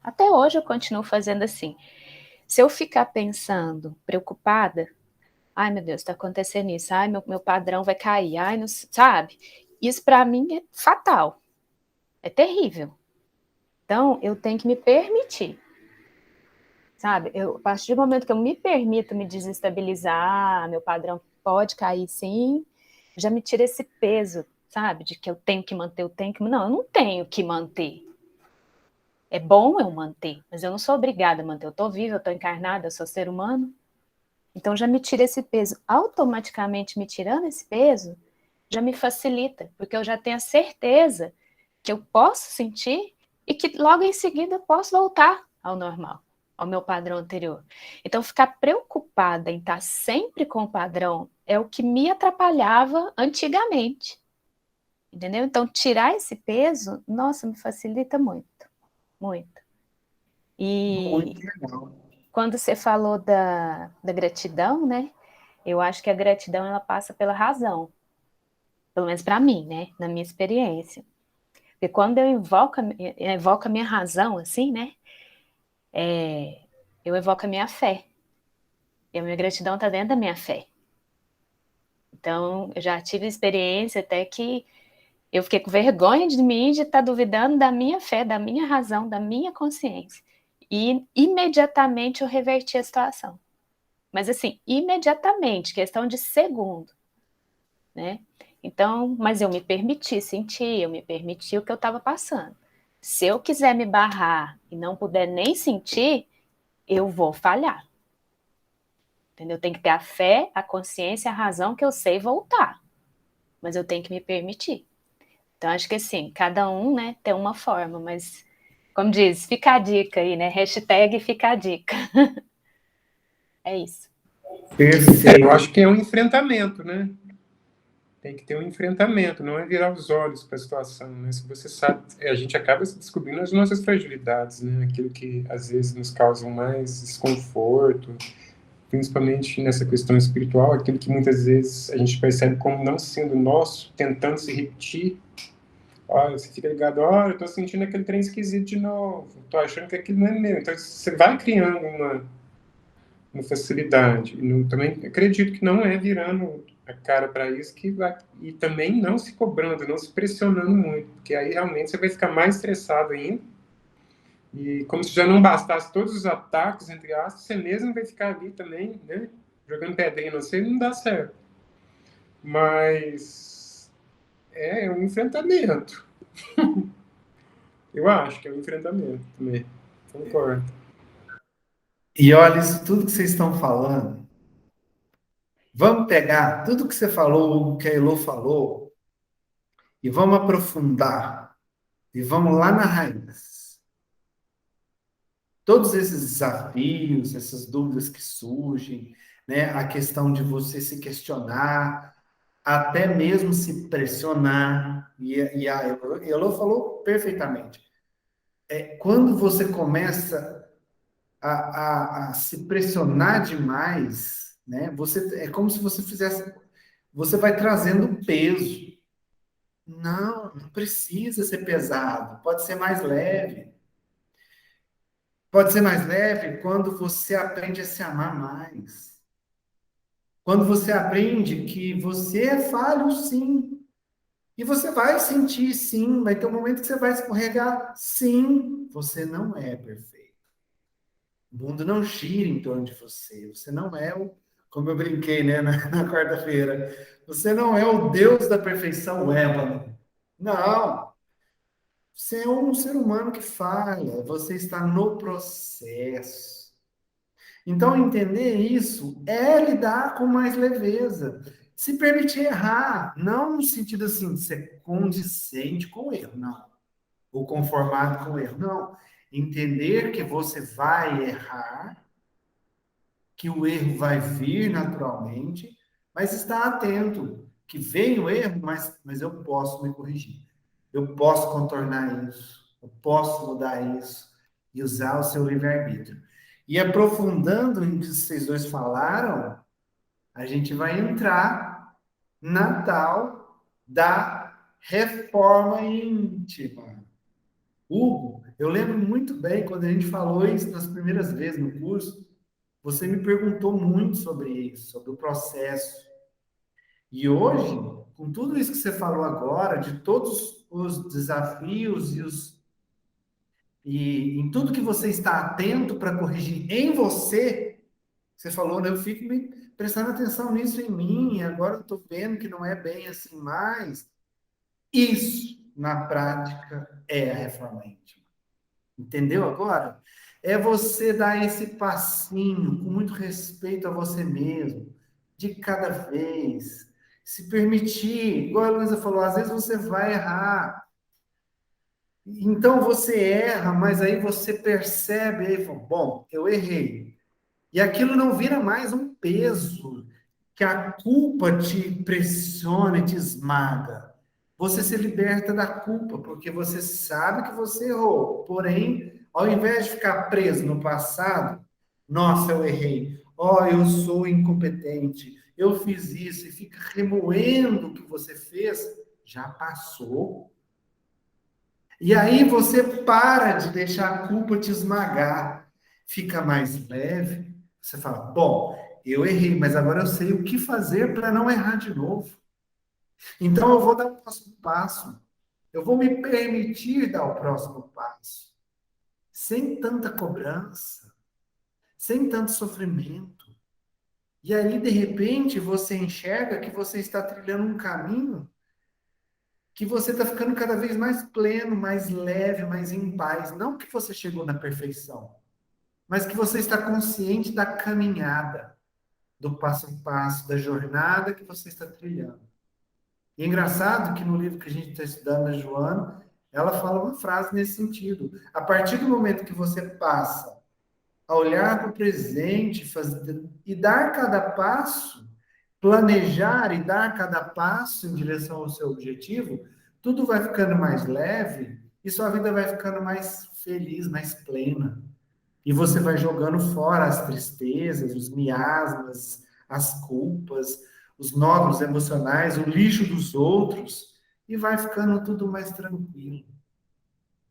até hoje eu continuo fazendo assim. Se eu ficar pensando, preocupada, ai meu Deus, está acontecendo isso, ai meu padrão vai cair, ai não sabe? Isso para mim é fatal, é terrível. Então eu tenho que me permitir, sabe? A partir do momento que eu me permito me desestabilizar, meu padrão pode cair sim, já me tira esse peso, sabe? De que eu tenho que manter, não, eu não tenho que manter. É bom eu manter, mas eu não sou obrigada a manter. Eu estou viva, eu estou encarnada, eu sou ser humano. Então já me tira esse peso. Automaticamente me tirando esse peso, já me facilita, porque eu já tenho a certeza que eu posso sentir e que logo em seguida eu posso voltar ao normal, ao meu padrão anterior. Então ficar preocupada em estar sempre com o padrão é o que me atrapalhava antigamente. Entendeu? Então tirar esse peso, nossa, me facilita muito, muito. E Muito legal. quando você falou da gratidão, né? Eu acho que a gratidão ela passa pela razão, pelo menos para mim, né? Na minha experiência. Porque quando eu evoco a minha razão, assim, né? Eu evoco a minha fé. E a minha gratidão está dentro da minha fé. Então, eu já tive experiência até que eu fiquei com vergonha de mim de estar duvidando da minha fé, da minha razão, da minha consciência. E imediatamente eu reverti a situação. Mas assim, imediatamente, questão de segundo, né? Então, mas eu me permiti sentir, eu me permiti o que eu estava passando. Se eu quiser me barrar e não puder nem sentir, eu vou falhar. Entendeu? Tem que ter a fé, a consciência, a razão que eu sei voltar. Mas eu tenho que me permitir. Então, acho que assim, cada um, né, tem uma forma, mas, como diz, fica a dica aí, né? Hashtag fica a dica. É isso. Perfeito. Eu acho que é um enfrentamento, né? Tem que ter um enfrentamento, não é virar os olhos para a situação, né? Se você sabe, a gente acaba descobrindo as nossas fragilidades, né? Aquilo que às vezes nos causa mais desconforto, principalmente nessa questão espiritual, aquilo que muitas vezes a gente percebe como não sendo nosso, tentando se repetir. Olha, você fica ligado, olha, eu tô sentindo aquele trem esquisito de novo, tô achando que aquilo não é meu. Então você vai criando uma facilidade. E também acredito que não é virando a cara para isso que vai, e também não se cobrando, não se pressionando muito, porque aí realmente você vai ficar mais estressado ainda. E como se já não bastasse todos os ataques, entre aspas, você mesmo vai ficar ali também, né, jogando pedrinha no você e não dá certo. Mas é um enfrentamento. Eu acho que é um enfrentamento também. Concordo. E olha, isso tudo que vocês estão falando, vamos pegar tudo que você falou, o que a Elô falou, e vamos aprofundar, e vamos lá na raiz. Todos esses desafios, essas dúvidas que surgem, né? A questão de você se questionar, até mesmo se pressionar, e a Elô falou perfeitamente. Quando você começa a se pressionar demais, né? É como se você fizesse, você vai trazendo peso. Não precisa ser pesado, pode ser mais leve. Pode ser mais leve quando você aprende a se amar mais. Quando você aprende que você é falho, sim. E você vai sentir, sim. Vai ter um momento que você vai escorregar, sim. Você não é perfeito. O mundo não gira em torno de você. Você não é o, como eu brinquei, né, na quarta-feira. Você não é o Deus da perfeição, o ébano. Não. Você é um ser humano que falha. Você está no processo. Então, entender isso é lidar com mais leveza. Se permitir errar, não no sentido assim, de ser condizente com o erro, não. Ou conformado com o erro, não. Entender que você vai errar, que o erro vai vir naturalmente, mas estar atento, que vem o erro, mas eu posso me corrigir. Eu posso contornar isso, eu posso mudar isso e usar o seu livre-arbítrio. E aprofundando o que vocês dois falaram, a gente vai entrar na tal da reforma íntima. Hugo, eu lembro muito bem quando a gente falou isso nas primeiras vezes no curso, você me perguntou muito sobre isso, sobre o processo. E hoje, com tudo isso que você falou agora, de todos os desafios e em tudo que você está atento para corrigir em você, você falou, né? Eu fico me prestando atenção nisso em mim, e agora eu estou vendo que não é bem assim mais. Isso, na prática, é a reforma íntima. Entendeu agora? É você dar esse passinho com muito respeito a você mesmo, de cada vez. Se permitir, igual a Luísa falou, às vezes você vai errar. Então você erra, mas aí você percebe, aí fala, bom, eu errei. E aquilo não vira mais um peso, que a culpa te pressiona e te esmaga. Você se liberta da culpa, porque você sabe que você errou. Porém, ao invés de ficar preso no passado, nossa, eu errei. Oh, eu sou incompetente. Eu fiz isso e fica remoendo o que você fez, já passou. E aí você para de deixar a culpa te esmagar, fica mais leve. Você fala: bom, eu errei, mas agora eu sei o que fazer para não errar de novo. Então eu vou dar o próximo passo. Eu vou me permitir dar o próximo passo, sem tanta cobrança, sem tanto sofrimento. E aí, de repente, você enxerga que você está trilhando um caminho que você está ficando cada vez mais pleno, mais leve, mais em paz. Não que você chegou na perfeição, mas que você está consciente da caminhada, do passo a passo, da jornada que você está trilhando. E é engraçado que no livro que a gente está estudando, a Joana, ela fala uma frase nesse sentido. A partir do momento que você passa a olhar para o presente e dar cada passo, planejar e dar cada passo em direção ao seu objetivo, tudo vai ficando mais leve e sua vida vai ficando mais feliz, mais plena. E você vai jogando fora as tristezas, os miasmas, as culpas, os nódulos emocionais, o lixo dos outros, e vai ficando tudo mais tranquilo.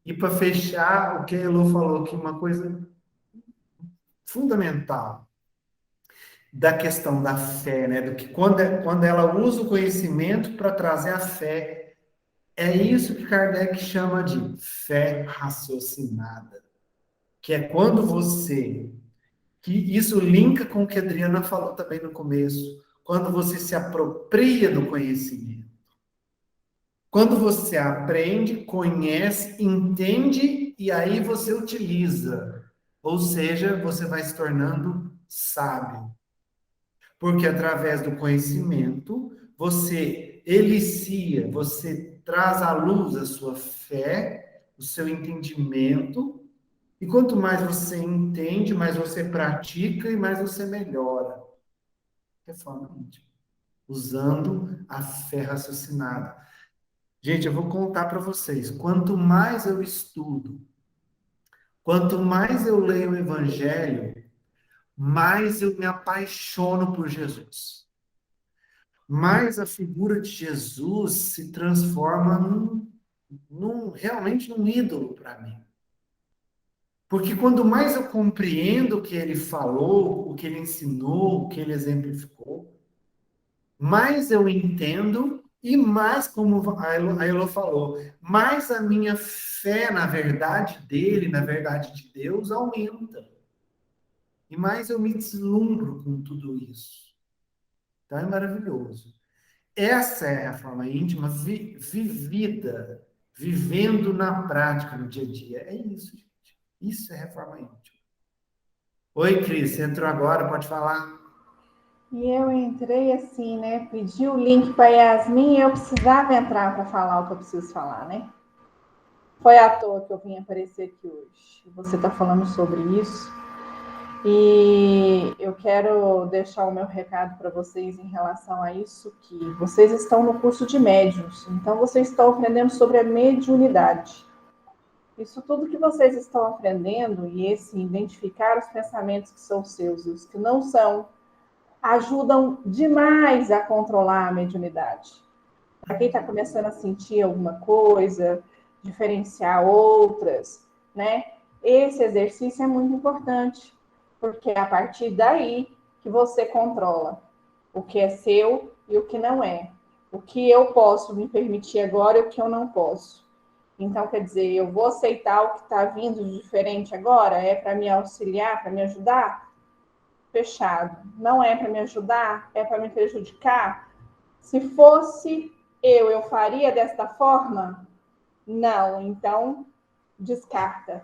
E para fechar, o que a Elô falou aqui, uma coisa fundamental da questão da fé, né? Do que quando ela usa o conhecimento para trazer a fé, é isso que Kardec chama de fé raciocinada, que é quando você, que isso linka com o que a Adriana falou também no começo, quando você se apropria do conhecimento. Quando você aprende, conhece, entende e aí você utiliza. Ou seja, você vai se tornando sábio. Porque através do conhecimento, você elicia, você traz à luz a sua fé, o seu entendimento, e quanto mais você entende, mais você pratica e mais você melhora. Reforma íntima. Usando a fé raciocinada. Gente, eu vou contar para vocês. Quanto mais eu estudo, quanto mais eu leio o Evangelho, mais eu me apaixono por Jesus. Mais a figura de Jesus se transforma realmente num ídolo para mim. Porque quando mais eu compreendo o que ele falou, o que ele ensinou, o que ele exemplificou, mais eu entendo e mais, como a Elo falou, mais a minha fé na verdade dele, na verdade de Deus, aumenta. E mais eu me deslumbro com tudo isso. Então é maravilhoso. Essa é a reforma íntima vivida, vivendo na prática, no dia a dia. É isso, gente. Isso é reforma íntima. Oi, Cris, você entrou agora, pode falar. E eu entrei assim, né? Pedi o link para Yasmin e eu precisava entrar para falar o que eu preciso falar, né? Foi à toa que eu vim aparecer aqui hoje. Você está falando sobre isso. E eu quero deixar o meu recado para vocês em relação a isso, que vocês estão no curso de médiuns, então vocês estão aprendendo sobre a mediunidade. Isso tudo que vocês estão aprendendo, e esse identificar os pensamentos que são seus e os que não são, ajudam demais a controlar a mediunidade. Para quem está começando a sentir alguma coisa, diferenciar outras, né? Esse exercício é muito importante, porque é a partir daí que você controla o que é seu e o que não é. O que eu posso me permitir agora e o que eu não posso. Então, quer dizer, eu vou aceitar o que está vindo de diferente agora? É para me auxiliar, para me ajudar? Fechado. Não é para me ajudar? É para me prejudicar? Se fosse eu faria desta forma? Não. Então, descarta.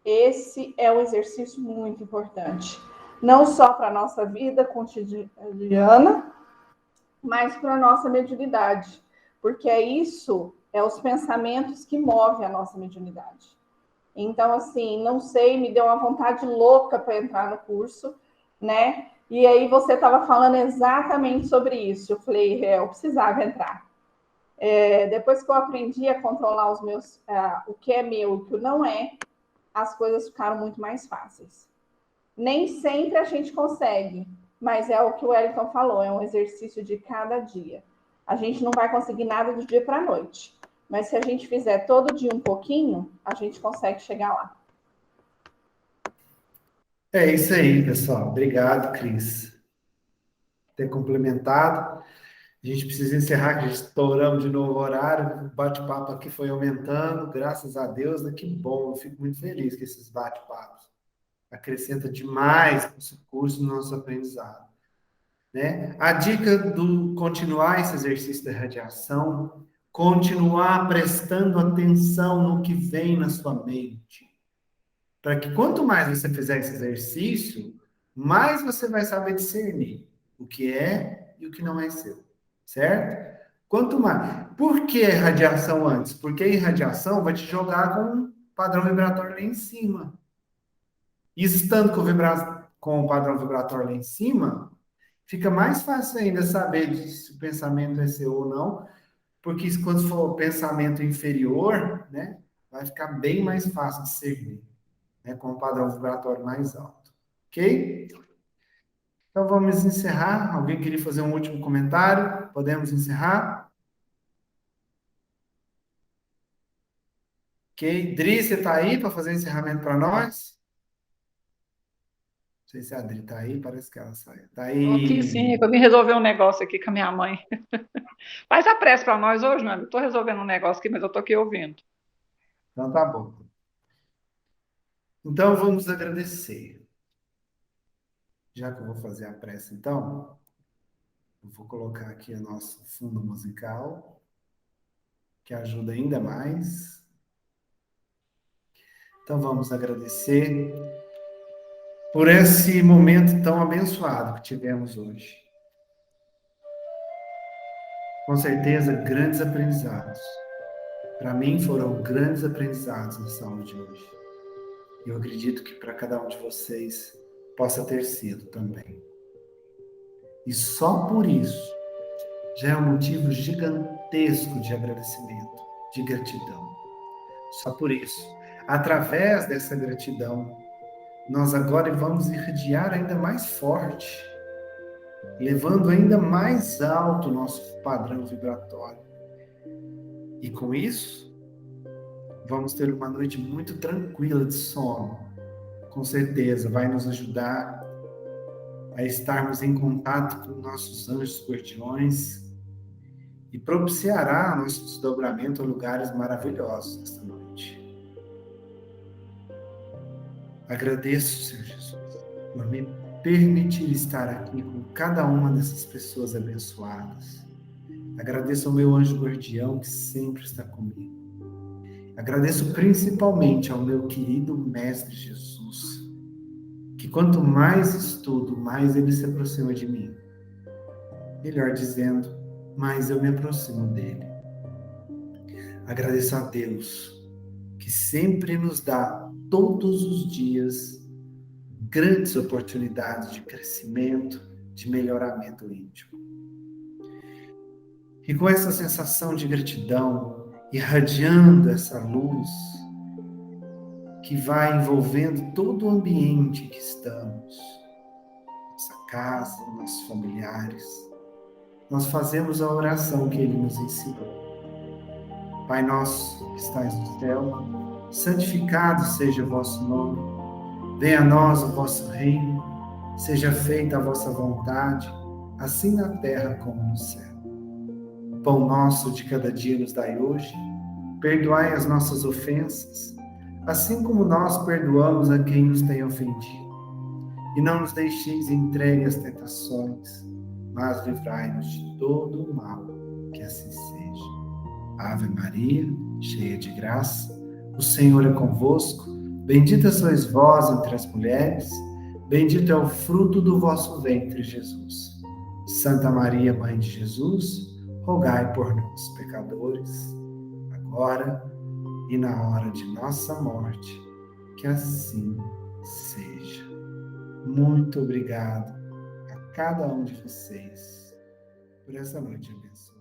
Esse é um exercício muito importante. Não só para a nossa vida cotidiana, mas para a nossa mediunidade. Porque é os pensamentos que movem a nossa mediunidade. Então, assim, não sei, me deu uma vontade louca para entrar no curso, né? E aí você estava falando exatamente sobre isso. Eu falei, eu precisava entrar. Depois que eu aprendi a controlar os meus, o que é meu e o que não é, as coisas ficaram muito mais fáceis. Nem sempre a gente consegue, mas é o que o Wellington falou, é um exercício de cada dia. A gente não vai conseguir nada do dia para a noite, mas se a gente fizer todo dia um pouquinho, a gente consegue chegar lá. É isso aí, pessoal. Obrigado, Cris, por ter complementado. A gente precisa encerrar, que a gente estouramos de novo o horário. O bate-papo aqui foi aumentando, graças a Deus, né? Que bom, eu fico muito feliz com esses bate-papos. Acrescenta demais o curso no nosso aprendizado. Né? A dica do continuar esse exercício da radiação, continuar prestando atenção no que vem na sua mente. Para que quanto mais você fizer esse exercício, mais você vai saber discernir o que é e o que não é seu. Certo? Quanto mais. Por que radiação antes? Porque a irradiação vai te jogar com um padrão vibratório lá em cima. E estando com o padrão vibratório lá em cima, fica mais fácil ainda saber se o pensamento é seu ou não, porque quando for pensamento inferior, né, vai ficar bem mais fácil de servir, né, com o padrão vibratório mais alto. Ok? Então vamos encerrar. Alguém queria fazer um último comentário? Podemos encerrar? Ok. Dri, você está aí para fazer encerramento para nós? Não sei se a Adri está aí, parece que ela saiu. Está aí. Estou aqui sim, eu vim resolver um negócio aqui com a minha mãe. Faz a prece para nós hoje, não? Estou resolvendo um negócio aqui, mas eu estou aqui ouvindo. Então tá bom. Então vamos agradecer. Já que eu vou fazer a prece, então, eu vou colocar aqui o nosso fundo musical, que ajuda ainda mais. Então vamos agradecer por esse momento tão abençoado que tivemos hoje. Com certeza, grandes aprendizados. Para mim, foram grandes aprendizados nessa aula de hoje. E eu acredito que para cada um de vocês possa ter sido também. E só por isso já é um motivo gigantesco de agradecimento, de gratidão. Só por isso, através dessa gratidão, nós agora vamos irradiar ainda mais forte, levando ainda mais alto o nosso padrão vibratório. E com isso, vamos ter uma noite muito tranquila de sono, com certeza, vai nos ajudar a estarmos em contato com nossos anjos guardiões e propiciará nosso desdobramento a lugares maravilhosos esta noite. Agradeço, Senhor Jesus, por me permitir estar aqui com cada uma dessas pessoas abençoadas. Agradeço ao meu anjo guardião que sempre está comigo. Agradeço principalmente ao meu querido Mestre Jesus, que quanto mais estudo, mais ele se aproxima de mim. Melhor dizendo, mais eu me aproximo dele. Agradeço a Deus, que sempre nos dá, todos os dias, grandes oportunidades de crescimento, de melhoramento íntimo. E com essa sensação de gratidão, irradiando essa luz, que vai envolvendo todo o ambiente em que estamos, nossa casa, nossos familiares, nós fazemos a oração que ele nos ensinou. Pai nosso que estais no céu, santificado seja o vosso nome, venha a nós o vosso reino, seja feita a vossa vontade, assim na terra como no céu. O pão nosso de cada dia nos dai hoje, perdoai as nossas ofensas, assim como nós perdoamos a quem nos tem ofendido. E não nos deixeis entregue às tentações, mas livrai-nos de todo o mal, que assim seja. Ave Maria, cheia de graça, o Senhor é convosco, bendita sois vós entre as mulheres, bendito é o fruto do vosso ventre, Jesus. Santa Maria, Mãe de Jesus, rogai por nós, pecadores, agora e na hora de nossa morte, que assim seja. Muito obrigado a cada um de vocês por essa noite abençoada.